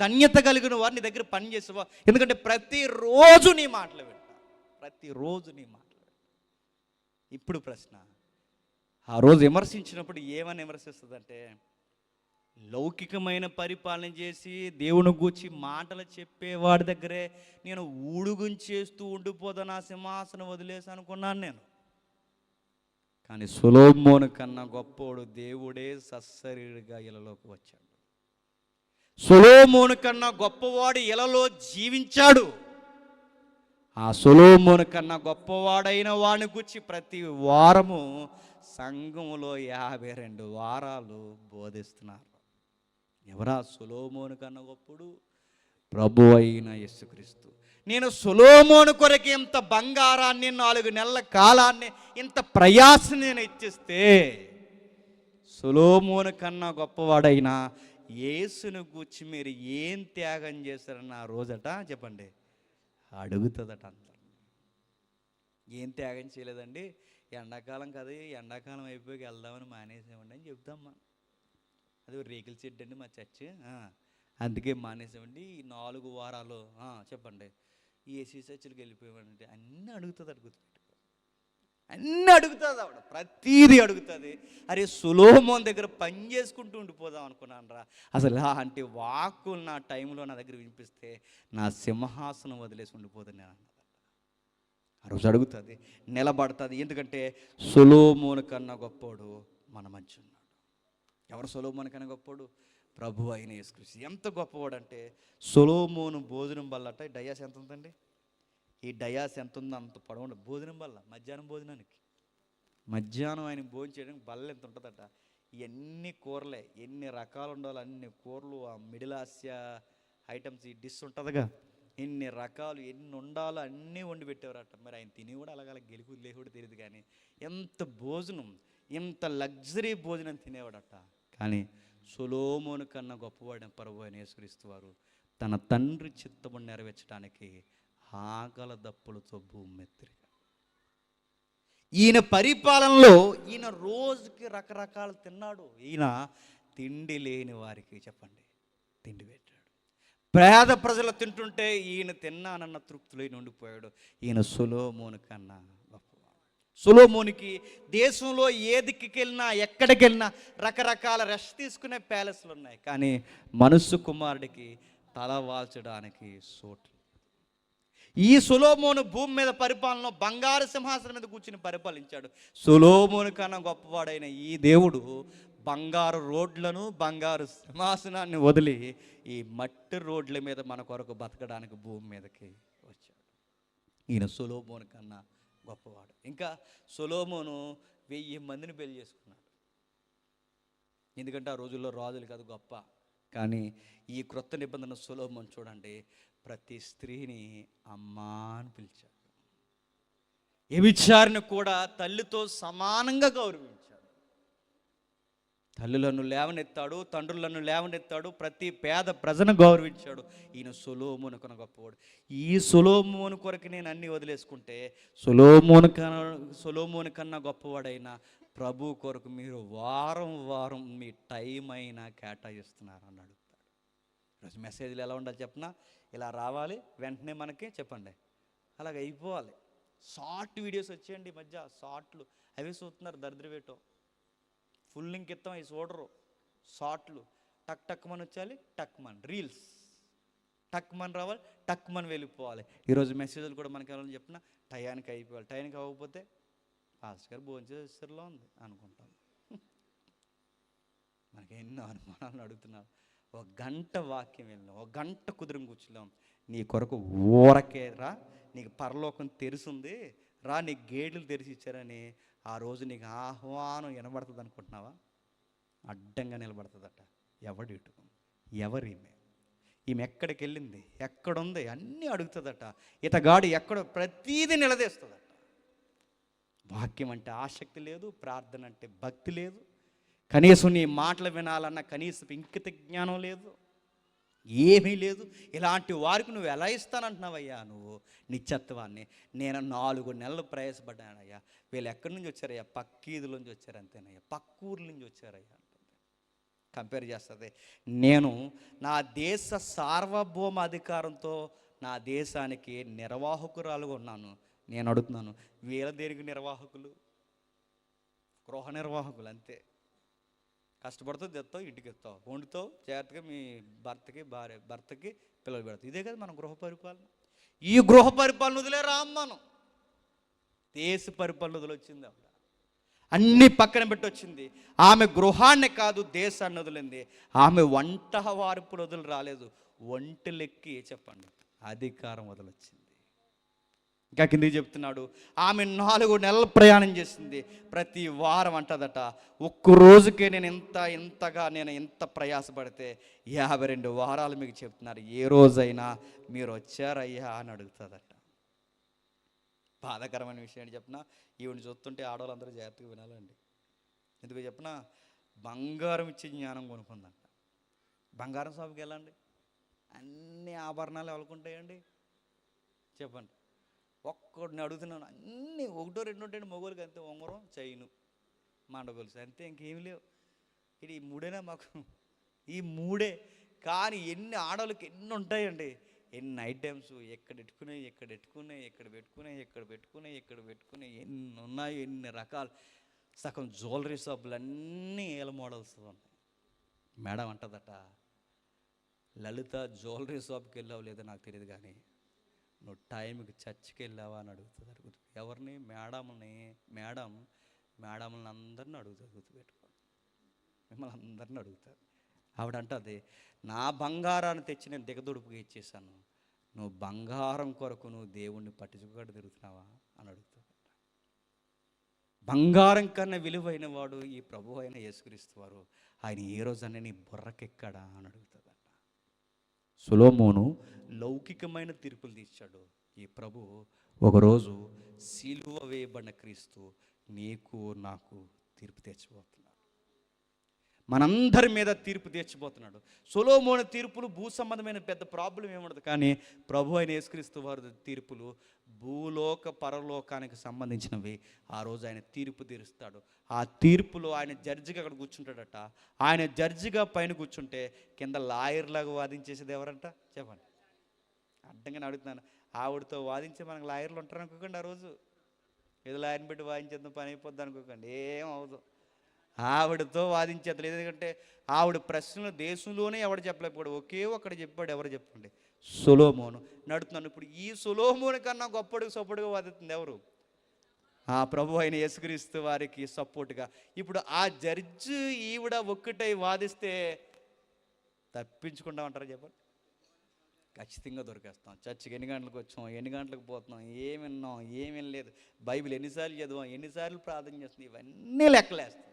ధన్యత కలిగిన వారు నీ దగ్గర పనిచేసేవారు. ఎందుకంటే ప్రతిరోజు నీ మాటలు వింటా, ప్రతిరోజు నీ మాటలు వింటా. ఇప్పుడు ప్రశ్న, ఆ రోజు విమర్శించినప్పుడు ఏమని విమర్శిస్తుందంటే, లౌకికమైన పరిపాలన చేసి దేవుని గూర్చి మాటలు చెప్పేవాడి దగ్గరే నేను ఊడుగుంచేస్తూ ఉండిపోదా, నా సింహాసనం వదిలేసి అనుకున్నాను నేను. కానీ సొలొమోను కన్నా గొప్పోడు దేవుడే సశరీరుగా ఇలలోకి వచ్చాడు. సొలొమోను కన్నా గొప్పవాడు ఇలలో జీవించాడు. ఆ సొలొమోను కన్నా గొప్పవాడైన వాడిని గురించి ప్రతి వారము సంఘములో 52 వారాలు బోధిస్తున్నారు. ఎవరా సొలొమోను కన్నా గొప్పడు? ప్రభు అయిన యేసుక్రీస్తు. నేను సొలొమోను కొరకు ఇంత బంగారాన్ని, 4 నెలల కాలాన్ని, ఇంత ప్రయాస నేను ఇచ్చిస్తే, సొలొమోను కన్నా గొప్పవాడైనా యేసును గూర్చి మీరు ఏం త్యాగం చేశారన్న ఆ రోజట చెప్పండి అడుగుతుందట. అందరు ఏం త్యాగం చేయలేదండి, ఎండాకాలం కదా, ఎండాకాలం అయిపోయి వెళ్దామని మానేసామండి అని చెప్తాం మనం. అది రేకుల చెడ్డ అండి మా చర్చ్, అందుకే మానేసామండి. ఈ 4 వారాలు చెప్పండి ఏసీ చర్చిలకు వెళ్ళిపోయామంటే అన్నీ అడుగుతుంది. అన్నీ అడుగుతుంది ఆవిడ, ప్రతీది అడుగుతుంది. అరే సొలొమోను దగ్గర పని చేసుకుంటూ ఉండిపోదాం అనుకున్నాను రా. అసలు అలాంటి వాక్కులు నా టైంలో నా దగ్గర వినిపిస్తే నా సింహాసనం వదిలేసి ఉండిపోతుంది నేను అన్నది. ఆ రోజు అడుగుతుంది, నిలబడుతుంది. ఎందుకంటే సొలొమోను కన్నా గొప్పోడు మన మధ్య ఉన్నాడు. ఎవరు సొలొమోను కన్నా గొప్పోడు? ప్రభు అయిన యేసుక్రీస్తు ఎంత గొప్పవాడంటే సొలొమోను భోజనం బల్లట డయాస్ ఎంత ఉందండి? ఈ డయాస్ ఎంత ఉందో అంత పొడవు భోజనం బల్ల మధ్యాహ్నం భోజనానికి. మధ్యాహ్నం ఆయన భోజనం చేయడానికి బల్ల ఎంత ఉంటుందట. ఇవన్నీ కూరలే, ఎన్ని రకాలు ఉండాలో అన్ని కూరలు, ఆ మిడిల్ ఆసియా ఐటమ్స్, ఈ డిష్ ఉంటుందిగా, ఎన్ని రకాలు ఎన్ని ఉండాలో అన్నీ వండి పెట్టేవారట. మరి ఆయన తిని కూడా అలాగ గెలుపు లేకుండా తెలియదు, కానీ ఎంత భోజనం, ఎంత లగ్జరీ భోజనం తినేవాడట. కానీ సొలొమోను కన్నా గొప్పవాడిన ప్రభువు అయిన యేసుక్రీస్తు వారు తన తండ్రి చిత్తము నెరవేర్చడానికి ఆకల దప్పులతో భూమి మెత్తిరిగా. ఈయన పరిపాలనలో ఈయన రోజుకి రకరకాలు తిన్నాడు. ఈయన తిండి లేని వారికి చెప్పండి తిండి పెట్టాడు. పేద ప్రజలు తింటుంటే ఈయన తిన్నానన్న తృప్తిలో ఉండిపోయాడు. ఈయన సొలొమోను కన్నా గొప్పవాడు. సొలొమోనుకి దేశంలో ఏ దిక్కుకి వెళ్ళినా ఎక్కడికి వెళ్ళినా రకరకాల రెస్ట్ తీసుకునే ప్యాలెస్లు ఉన్నాయి, కానీ మనుష్య కుమారుడికి తల వాల్చడానికి చోట్లు. ఈ సొలొమోను భూమి మీద పరిపాలనలో బంగారు సింహాసనం మీద కూర్చుని పరిపాలించాడు. సొలొమోను కన్నా గొప్పవాడైన ఈ దేవుడు బంగారు రోడ్లను, బంగారు సింహాసనాన్ని వదిలి ఈ మట్టి రోడ్ల మీద మన కొరకు బతకడానికి భూమి మీదకి వచ్చాడు. ఈయన సొలొమోను కన్నా గొప్పవాడు. ఇంకా సొలొమోను 1000 మందిని పెళ్లి చేసుకున్నాడు. ఎందుకంటే ఆ రోజుల్లో రాజులు కాదు గొప్ప. కానీ ఈ క్రొత్త నిబంధన సొలొమోను చూడండి, ప్రతి స్త్రీని అమ్మా అని పిలిచాడు. వ్యభిచారిని కూడా తల్లితో సమానంగా గౌరవించాడు. తల్లులను లేవనెత్తాడు, తండ్రులను లేవనెత్తాడు, ప్రతి పేద ప్రజను గౌరవించాడు. ఈయన సొలొమోను కన్నా గొప్పవాడు. ఈ సొలొమోను కొరకు నేను అన్నీ వదిలేసుకుంటే సొలొమోను కన్నా గొప్పవాడైన ప్రభు కొరకు మీరు వారం వారం మీ టైం అయినా కేటాయిస్తున్నారు అని అడుగుతాడు. ఈరోజు మెసేజ్లు ఎలా ఉండాలి చెప్పనా? ఇలా రావాలి, వెంటనే మనకి చెప్పండి అలాగ అయిపోవాలి. షార్ట్ వీడియోస్ వచ్చేయండి. ఈ మధ్య షార్ట్లు అవి చూస్తున్నారు దరిద్రవేటో. ఫుల్ లింక్ ఇస్తాం అవి చూడరు. షార్ట్లు టక్ టక్ మని వచ్చాలి, టక్ మన్ రీల్స్, టక్ మని రావాలి, టక్ మని వెళ్ళిపోవాలి. ఈరోజు మెసేజ్లు కూడా మనకి ఎలా చెప్పినా టయానికి అయిపోవాలి. టయానికి అవ్వకపోతే పాస్టర్ గారు భోజనం చేసేసరిలో ఉంది అనుకుంటాం. మనకి ఎన్నో అనుమానాలను అడుగుతున్నారు. 1 గంట వాక్యం వెళ్ళినాం, 1 గంట కుదిరి కూర్చున్నాం. నీ కొరకు ఊరకే రా, నీకు పరలోకం తెరిసింది రా, నీకు గేట్లు తెరిచి ఇచ్చారని ఆ రోజు నీకు ఆహ్వానం వినబడుతుంది అనుకుంటున్నావా? అడ్డంగా నిలబడుతుందట. ఎవడిటు, ఎవరీమె, ఈమె ఎక్కడికి వెళ్ళింది, ఎక్కడుంది అన్నీ అడుగుతుందట. ఇతగాడు ఎక్కడ ప్రతీది నిలదీస్తుందట. వాక్యం అంటే ఆసక్తి లేదు, ప్రార్థన అంటే భక్తి లేదు, కనీసం నీ మాటలు వినాలన్న కనీసం ఇంకిత జ్ఞానం లేదు, ఏమీ లేదు. ఇలాంటి వారికి నువ్వు ఎలా ఇస్తానంటున్నావయ్యా నువ్వు నిత్యత్వాన్ని? నేను 4 నెలలు ప్రయాసపడ్డానయ్యా. వీళ్ళు ఎక్కడి నుంచి వచ్చారయ్యా? పక్కీదుల నుంచి వచ్చారు అంతేనయ్యా, పక్కూర్ల నుంచి వచ్చారయ్యా అంటుంది. కంపేర్ చేస్తుంది. నేను నా దేశ సార్వభౌమ అధికారంతో నా దేశానికి నిర్వాహకురాలుగా ఉన్నాను. నేను అడుగుతున్నాను, వీళ్ళ దేనికి నిర్వాహకులు? గృహ నిర్వాహకులు అంతే. కష్టపడుతావు, తెస్తావు, ఇంటికి ఎత్తావు, వండుతావు, జాగ్రత్తగా మీ భర్తకి పిల్లలు పెడతావు. ఇదే కదా మన గృహ పరిపాలన. ఈ గృహ పరిపాలన వదిలే మనం దేశ పరిపాలన వదిలొచ్చింది. ఆవిడ అన్నీ పక్కన పెట్టి వచ్చింది. ఆమె గృహాన్ని కాదు దేశాన్ని వదిలింది. ఆమె వంట వార్పులు వదిలి రాలేదు, ఒంటెలెక్కి చెప్పండి అధికారం వదిలొచ్చింది. ఇంకా కిందికి చెప్తున్నాడు, ఆమె 4 నెలలు ప్రయాణం చేసింది. ప్రతి వారం అంటదట, ఒక్క రోజుకే నేను ఇంత ప్రయాసపడితే 52 వారాలు మీకు చెప్తున్నారు, ఏ రోజైనా మీరు వచ్చారయ్యా అని అడుగుతుందట. బాధాకరమైన విషయం ఏంటి చెప్పిన? ఈవిని చూస్తుంటే ఆడవాళ్ళందరూ జాగ్రత్తగా వినాలండి. ఎందుకు చెప్పిన? బంగారం ఇచ్చే జ్ఞానం కొనుక్కుందంట. బంగారం షాపుకి వెళ్ళండి, అన్ని ఆభరణాలు ఎవరుకుంటాయండి చెప్పండి. ఒక్కడిని అడుగుతున్నాను, అన్నీ 1, 2 ఉంటాయండి మొగోళ్ళకి. అంతే, ఉంగరం, చైను, మండగొలుసు, అంతే, ఇంకేమి లేవు. ఇది ఈ 3 మాకు, ఈ 3. కానీ ఎన్ని ఆడవాళ్ళకి ఎన్ని ఉంటాయండి, ఎన్ని ఐటమ్స్, ఎక్కడ పెట్టుకునే ఎన్ని ఉన్నాయి, ఎన్ని రకాలు. సగం జ్యువెలరీ షాపులు అన్నీ ఏల మోడల్స్ ఉన్నాయి. మేడం అంటదట, లలిత జ్యువెలరీ షాప్కి వెళ్ళావు లేదో నాకు తెలియదు, కానీ నువ్వు టైంకి చర్చికి వెళ్ళావా అని అడుగుతుంది. ఎవరిని? మేడంని అందరిని అడుగుతుంది. గుర్తుపెట్టుకోండి, మిమ్మల్ని అందరిని అడుగుతారు. ఆవిడ అంటది, నా బంగారాన్ని తెచ్చి నేను దిగదుడుపుగా ఇచ్చేసాను, నువ్వు బంగారం కొరకు నువ్వు దేవుణ్ణి పట్టించుకోకుండా తిరుగుతున్నావా అని అడుగుతుంది. బంగారం కన్నా విలువైన వాడు ఈ ప్రభు అయిన యేసుక్రీస్తు వారు. ఆయన ఏ రోజన్నా నీ బుర్రకెక్కడా అని అడుగుతుందంట. సొలొమోను లౌకికమైన తీర్పులు తీర్చాడు. ఈ ప్రభు ఒకరోజు సిలువ వేయబడిన క్రీస్తు నీకు నాకు తీర్పు తెచ్చిపోతున్నాడు. మనందరి మీద తీర్పు తీర్చిపోతున్నాడు. సొలొమోను తీర్పులు భూ సంబంధమైన పెద్ద ప్రాబ్లం ఏముండదు, కానీ ప్రభు అయిన యేసుక్రీస్తు వారి తీర్పులు భూలోక పరలోకానికి సంబంధించినవి. ఆ రోజు ఆయన తీర్పు తీరుస్తాడు. ఆ తీర్పులో ఆయన జడ్జిగా అక్కడ కూర్చుంటాడట. ఆయన జడ్జిగా పైన కూర్చుంటే కింద లాయర్లాగా వాదించేసేది ఎవరంట చెప్పండి. అడ్డంగా అడుగుతున్నాను, ఆవిడతో వాదించే మనకు లాయర్లు ఉంటారు అనుకోకండి. ఆ రోజు ఏదో లాయర్ని పెట్టి వాదించేద్దాం పని అయిపోద్ది అనుకోకండి, ఏం అవదు. ఆవిడతో వాదించేది. ఎందుకంటే ఆవిడ ప్రశ్నలు దేశంలోనే ఎవడు చెప్పలేకపోయాడు, ఒకే ఒక్కడ చెప్పాడు. ఎవరు చెప్పండి? సొలొమోను. నడుతున్నాను. ఇప్పుడు ఈ సొలొమోను కన్నా గొప్పడికి సపోర్టుగా వాదిస్తుంది ఎవరు? ఆ ప్రభు అయిన యేసుక్రీస్తు వారికి సపోర్టుగా. ఇప్పుడు ఆ జడ్జి ఈవిడ ఒక్కటై వాదిస్తే తప్పించుకుంటామంటారా చెప్పండి? ఖచ్చితంగా దొరికేస్తాం. చర్చికి ఎన్ని గంటలకు వచ్చాం, ఎన్ని గంటలకు పోతున్నాం, ఏమి విన్నాం, ఏమి వినలేదు, బైబిల్ ఎన్నిసార్లు చదివాం, ఎన్నిసార్లు ప్రార్థన చేస్తుంది, ఇవన్నీ లెక్కలేస్తాం.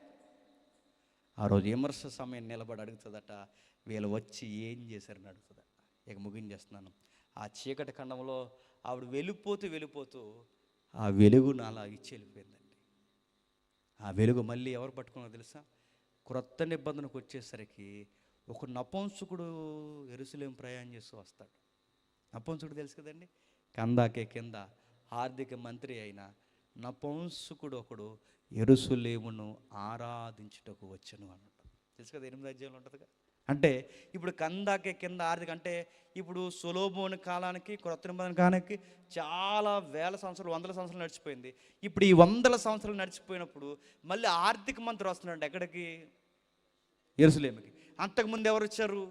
ఆ రోజు విమర్శ సమయం నిలబడి అడుగుతుందట, వీళ్ళు వచ్చి ఏం చేశారని అడుగుతుందట. ఇక ముగించేస్తున్నాను. ఆ చీకటి ఖండంలో ఆవిడ వెళ్ళిపోతూ ఆ వెలుగు నాలా ఇచ్చి వెళ్ళిపోయిందండి. ఆ వెలుగు మళ్ళీ ఎవరు పట్టుకున్నారో తెలుసా? క్రొత్త నిబంధనకు వచ్చేసరికి ఒక నపుంసకుడు యెరూషలేము ప్రయాణం చేస్తూ వస్తాడు. నపుంసకుడు తెలుసు కదండి, కందాకే కింద ఆర్థిక మంత్రి అయిన నపుంసకుడు ఒకడు యెరూషలేమును ఆరాధించుటకు వచ్చెను అన్నట్టు. తెలుసు కదా, 8వ అధ్యాయంలో ఉంటుందిగా. అంటే ఇప్పుడు కందాకే కింద ఆర్థిక అంటే ఇప్పుడు సొలొమోను కాలానికి క్రొత్త నిబంధన కాలానికి చాలా వేల సంవత్సరాలు, వందల సంవత్సరాలు నడిచిపోయింది. ఇప్పుడు ఈ 100 సంవత్సరాలు నడిచిపోయినప్పుడు మళ్ళీ ఆర్థిక మంత్రి వస్తున్నాడు. ఎక్కడికి? యెరూషలేముకి. అంతకుముందు ఎవరు వచ్చారు?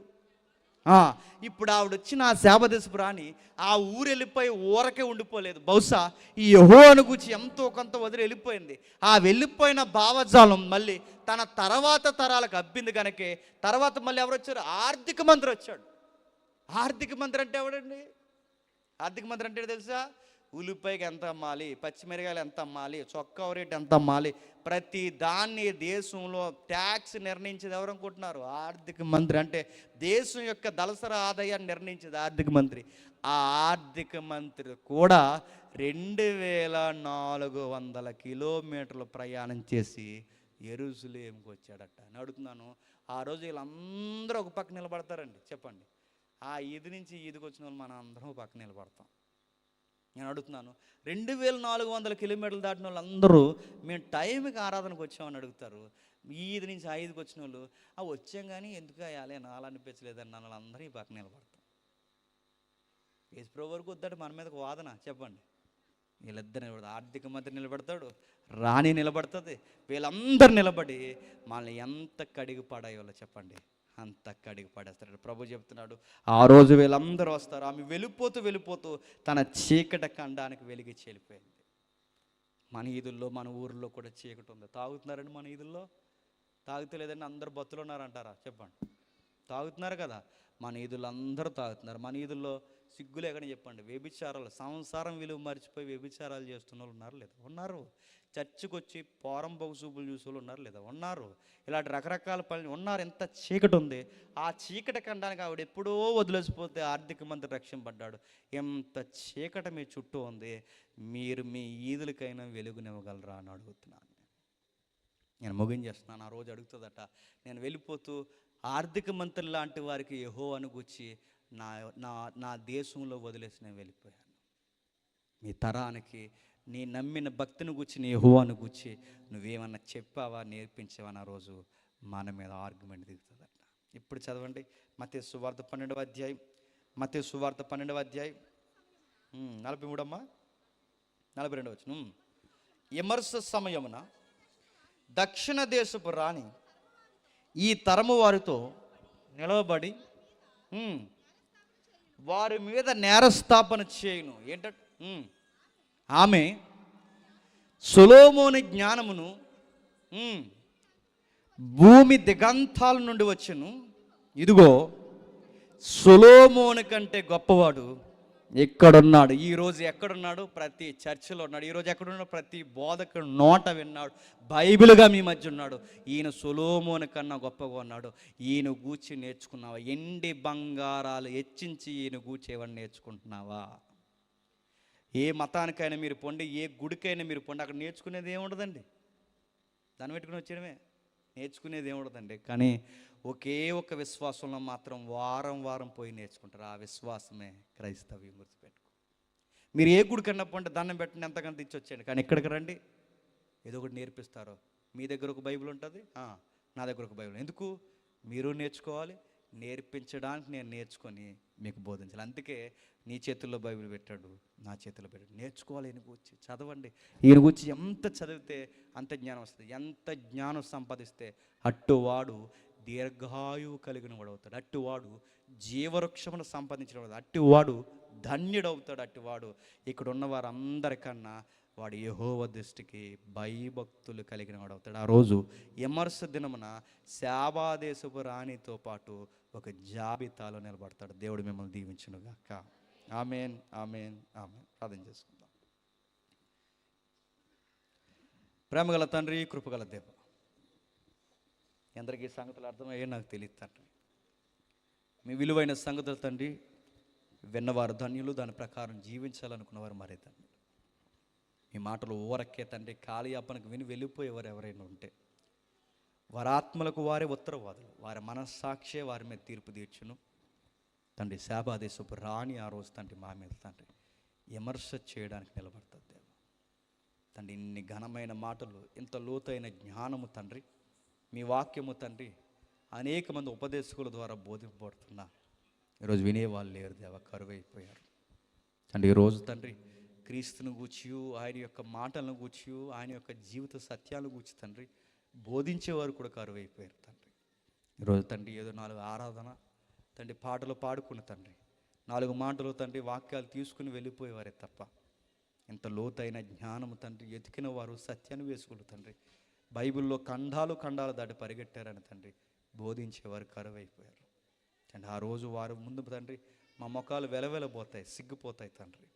ఇప్పుడు ఆవిడ వచ్చిన ఆ శాపదేశపు రాణి ఆ ఊరు వెళ్ళిపోయి ఊరకే ఉండిపోలేదు. బహుశా ఈ యెహోవాను గూర్చి ఎంతో కొంత వదిలి వెళ్ళిపోయింది. ఆ వెళ్ళిపోయిన భావజాలం మళ్ళీ తన తర్వాత తరాలకు అబ్బింది కనుకే తర్వాత మళ్ళీ ఎవరు వచ్చారు? ఆర్థిక మంత్రి వచ్చాడు. ఆర్థిక మంత్రి అంటే ఎవడండి? ఆర్థిక మంత్రి అంటే తెలుసా? ఉల్లిపాయకి ఎంత అమ్మాలి, పచ్చిమిరకాయలు ఎంత అమ్మాలి, చొక్కా రేట్ ఎంత అమ్మాలి, ప్రతి దాన్ని దేశంలో ట్యాక్స్ నిర్ణయించేది ఎవరు అనుకుంటున్నారు? ఆర్థిక మంత్రి. అంటే దేశం యొక్క దళసరి ఆదాయాన్ని నిర్ణయించేది ఆర్థిక మంత్రి. ఆ ఆర్థిక మంత్రి కూడా 2400 కిలోమీటర్లు ప్రయాణం చేసి యెరూషలేముకి వచ్చాడట. అని అడుగుతున్నాను. ఆ రోజు వీళ్ళందరూ ఒక పక్క నిలబడతారండి చెప్పండి. ఆ ఈది నుంచి ఈదికి వచ్చిన వాళ్ళు మనం అందరం ఒక పక్క నిలబడతాం. నేను అడుగుతున్నాను, 2400 కిలోమీటర్లు దాటిన వాళ్ళు అందరూ మేము టైంకి ఆరాధనకు వచ్చామని అడుగుతారు. ఈది నుంచి 5కి వచ్చిన వాళ్ళు వచ్చాం కానీ ఎందుకు అయ్యాలి నాలు అనిపించలేదని నన్ను అందరూ ఈ పక్క నిలబడతాం. యేసుప్రభు వరకు వద్దాడు మన మీదకు వాదన చెప్పండి. వీళ్ళిద్దరు నిలబడతారు. ఆర్థిక మంత్రి నిలబడతాడు, రాణి నిలబడుతుంది. వీళ్ళందరూ నిలబడి మనల్ని ఎంత కడిగి పడాయోలో చెప్పండి, అంత కడిగి పడేస్తాడు. ప్రభు చెప్తున్నాడు, ఆ రోజు వీళ్ళందరూ వస్తారు. ఆమె వెళ్ళిపోతూ తన చీకటి ఖండానికి వెలిగించి వెళ్ళిపోయింది. మన ఈదుల్లో మన ఊర్లో కూడా చీకటి ఉంది. తాగుతున్నారండి మన ఈదుల్లో? తాగుతలేదండి, అందరు బతులు ఉన్నారంటారా చెప్పండి? తాగుతున్నారు కదా. మన ఈదుల్లో అందరూ తాగుతున్నారు. మన ఈదుల్లో సిగ్గులు ఎక్కడ చెప్పండి? వ్యభిచారాలు, సంసారం విలువ మర్చిపోయి వ్యభిచారాలు చేస్తున్న వాళ్ళు ఉన్నారు లేదా? ఉన్నారు. చర్చికి వచ్చి పోరంబొగు చూపులు చూసే వాళ్ళు ఉన్నారు లేదా? ఉన్నారు. ఇలాంటి రకరకాల పనులు ఉన్నారు. ఎంత చీకటి ఉంది. ఆ చీకటి ఖండానికి ఆవిడ ఎప్పుడో వదిలేసిపోతే ఆర్థిక మంత్రి రక్షింపడ్డాడు. ఎంత చీకటి మీ చుట్టూ ఉంది, మీరు మీ ఈదులకైనా వెలుగునివ్వగలరా అని అడుగుతున్నాను. నేను ముగించేస్తున్నాను. ఆ రోజు అడుగుతుందట, నేను వెళ్ళిపోతూ ఆర్థిక మంత్రి లాంటి వారికి యెహోవాను గూర్చి నా దేశంలో వదిలేసి నేను వెళ్ళిపోయాను. మీ తరానికి నీ నమ్మిన భక్తిని గూర్చి, నీ యెహోవాను గూర్చి నువ్వేమన్నా చెప్పావా, నేర్పించావా? ఆ రోజు మన మీద ఆర్గ్యుమెంట్ దిగుతుందట. ఇప్పుడు చదవండి మత్తయి సువార్త 12వ అధ్యాయం. మత్తయి సువార్త 12వ అధ్యాయం 43 42 వచనం. విమర్శ సమయమున దక్షిణ దేశపు రాణి ఈ తరము వారితో నిలవబడి వారి మీద నేరస్థాపన చేయును. ఏంటంటే ఆమె సొలొమోను జ్ఞానమును భూమి దిగంతాల నుండి వచ్చెను, ఇదిగో సొలొమోను కంటే గొప్పవాడు ఎక్కడున్నాడు. ఈరోజు ఎక్కడున్నాడు? ప్రతి చర్చిలో ఉన్నాడు. ఈరోజు ఎక్కడున్నాడు? ప్రతి బోధకుడు నోట విన్నాడు. బైబిల్గా మీ మధ్య ఉన్నాడు. ఈయన సొలొమోను కన్నా గొప్పగా ఉన్నాడు. ఈయన గూర్చి నేర్చుకున్నావా? ఎండి బంగారాలు హెచ్చించి ఈయన గూర్చి ఏమన్నా నేర్చుకుంటున్నావా? ఏ మతానికైనా మీరు పొండి, ఏ గుడికైనా మీరు పొండి, అక్కడ నేర్చుకునేది ఏముండదండి. దాన్ని పెట్టుకుని వచ్చేయడమే, నేర్చుకునేది ఏముండదండి. కానీ ఒకే ఒక విశ్వాసంలో మాత్రం వారం వారం పోయి నేర్చుకుంటారు. ఆ విశ్వాసమే క్రైస్తవ్యం. గుర్తుపెట్టుకో. మీరు ఏ గుడికన్నా పొండి, దండం పెట్టండి, ఎంతకంత ఇచ్చి వచ్చేయండి, కానీ ఇక్కడికి రండి, ఏదో ఒకటి నేర్పిస్తారు. మీ దగ్గర ఒక బైబిల్ ఉంటుంది, నా దగ్గర ఒక బైబిల్. ఎందుకు? మీరు నేర్చుకోవాలి, నేర్పించడానికి నేను నేర్చుకొని మీకు బోధించాలి. అందుకే నీ చేతుల్లో బైబిల్ పెట్టాడు, నా చేతుల్లో పెట్టాడు. నేర్చుకోవాలి, ఈయన గురించి చదవండి. ఈయన గురించి ఎంత చదివితే అంత జ్ఞానం వస్తుంది. ఎంత జ్ఞానం సంపాదిస్తే అట్టువాడు దీర్ఘాయువు కలిగిన వాడు అవుతాడు. అట్టువాడు జీవవృక్షమును సంపాదించిన వాడు, అట్టువాడు ధన్యుడవుతాడు. అట్టువాడు ఇక్కడ ఉన్న వారందరికన్నా వాడు యెహోవా దృష్టికి భయభక్తులు కలిగిన వాడు అవుతాడు. ఆ రోజు విమర్శ దినమున శాబాదేశపు రాణితో పాటు ఒక జాబితాలో నిలబడతాడు. దేవుడు మిమ్మల్ని దీవించునుగాక. ఆమేన్, ఆమేన్, ఆమేన్. ప్రార్థన చేసుకుందాం. ప్రేమగల తండ్రి, కృపగల దేవ, ఎందరికీ సంగతులు అర్థమయ్యే నాకు తెలియదు తండ్రి. మీ విలువైన సంగతులు తండ్రి విన్నవారు ధన్యులు, దాని ప్రకారం జీవించాలనుకున్నవారు మరే తండ్రి. మీ మాటలు ఊరక్కే తండ్రి, కాలయాపనకు విని వెళ్ళిపోయేవారు ఎవరైనా ఉంటే వారి ఆత్మలకు వారే ఉత్తరవాదులు, వారి మనస్సాక్షే వారి మీద తీర్పు తీర్చును తండ్రి. శాబాదేశపు రాణి ఆ రోజు తండ్రి మా మీద తండ్రి విమర్శ చేయడానికి నిలబడుతుంది దేవ తండ్రి. ఇన్ని ఘనమైన మాటలు, ఇంత లోతైన జ్ఞానము తండ్రి, మీ వాక్యము తండ్రి అనేక మంది ఉపదేశకుల ద్వారా బోధింపబడుతున్నా ఈరోజు వినేవాళ్ళు లేరు దేవ, కరువైపోయారు తండ్రి. ఈరోజు తండ్రి క్రీస్తును గూర్చి, ఆయన యొక్క మాటలను గూర్చి, ఆయన యొక్క జీవిత సత్యాలను గూర్చి తండ్రి బోధించేవారు కూడా కరువైపోయారు తండ్రి. ఈరోజు తండ్రి ఏదో 4 ఆరాధన తండ్రి, పాటలు పాడుకున్న తండ్రి, 4 మాటలు తండ్రి, వాక్యాలు తీసుకుని వెళ్ళిపోయేవారే తప్ప ఇంత లోతైన జ్ఞానము తండ్రి ఎతికిన వారు, సత్యాన్ని వేసుకుని తండ్రి బైబిల్లో ఖండాలు ఖండాలు దాటి పరిగెట్టారని తండ్రి బోధించేవారు కరువైపోయారు తండ్రి. ఆ రోజు వారు ముందు తండ్రి మా ముఖాలు వెలవెలబోతాయి, సిగ్గుపోతాయి తండ్రి.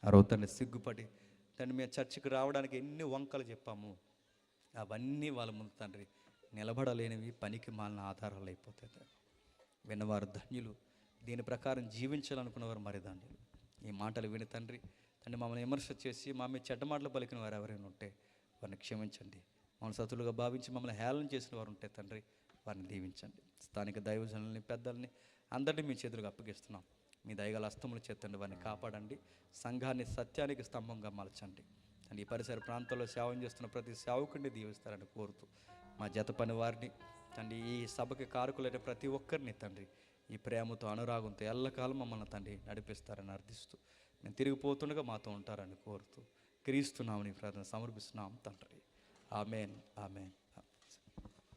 ఆ రోజు తండ్రి సిగ్గుపడి తండ్రి మేము చర్చికి రావడానికి ఎన్ని వంకలు చెప్పాము, అవన్నీ వాళ్ళ ముందు తండ్రి నిలబడలేనివి, పనికి మాలిన ఆధారాలు అయిపోతాయి తండ్రి. విన్నవారు ధన్యులు, దీని ప్రకారం జీవించాలనుకున్నవారు మరి ధన్యులు. ఈ మాటలు విని తండ్రి మమ్మల్ని విమర్శ చేసి మా మీద చెడ్డ మాటలు పలికిన వారు ఎవరైనా ఉంటే వారిని క్షమించండి. మమ్మల్ని సతులుగా భావించి మమ్మల్ని హేళన చేసిన వారు ఉంటే తండ్రి వారిని దీవించండి. స్థానిక దైవజనుల్ని, పెద్దల్ని అందరినీ మీ చేతులకు అప్పగిస్తున్నాం. మీ దయగల హస్తములు చేతండి, వారిని కాపాడండి. సంఘాన్ని సత్యానికి స్తంభంగా మలచండి అండ్ ఈ పరిసర ప్రాంతాల్లో సేవం చేస్తున్న ప్రతి సేవకుడిని దీవిస్తారని కోరుతూ, మా జత పని వారిని తండ్రి, ఈ సభకి కారకులైన ప్రతి ఒక్కరిని తండ్రి ఈ ప్రేమతో, అనురాగంతో ఎల్లకాలం మమ్మల్ని తండ్రి నడిపిస్తారని అర్థిస్తూ, నేను తిరిగిపోతుండగా మాతో ఉంటారని కోరుతూ క్రీస్తు నామమున ప్రార్థన సమర్పిస్తున్నాం తండ్రి. ఆమేన్, ఆమేన్.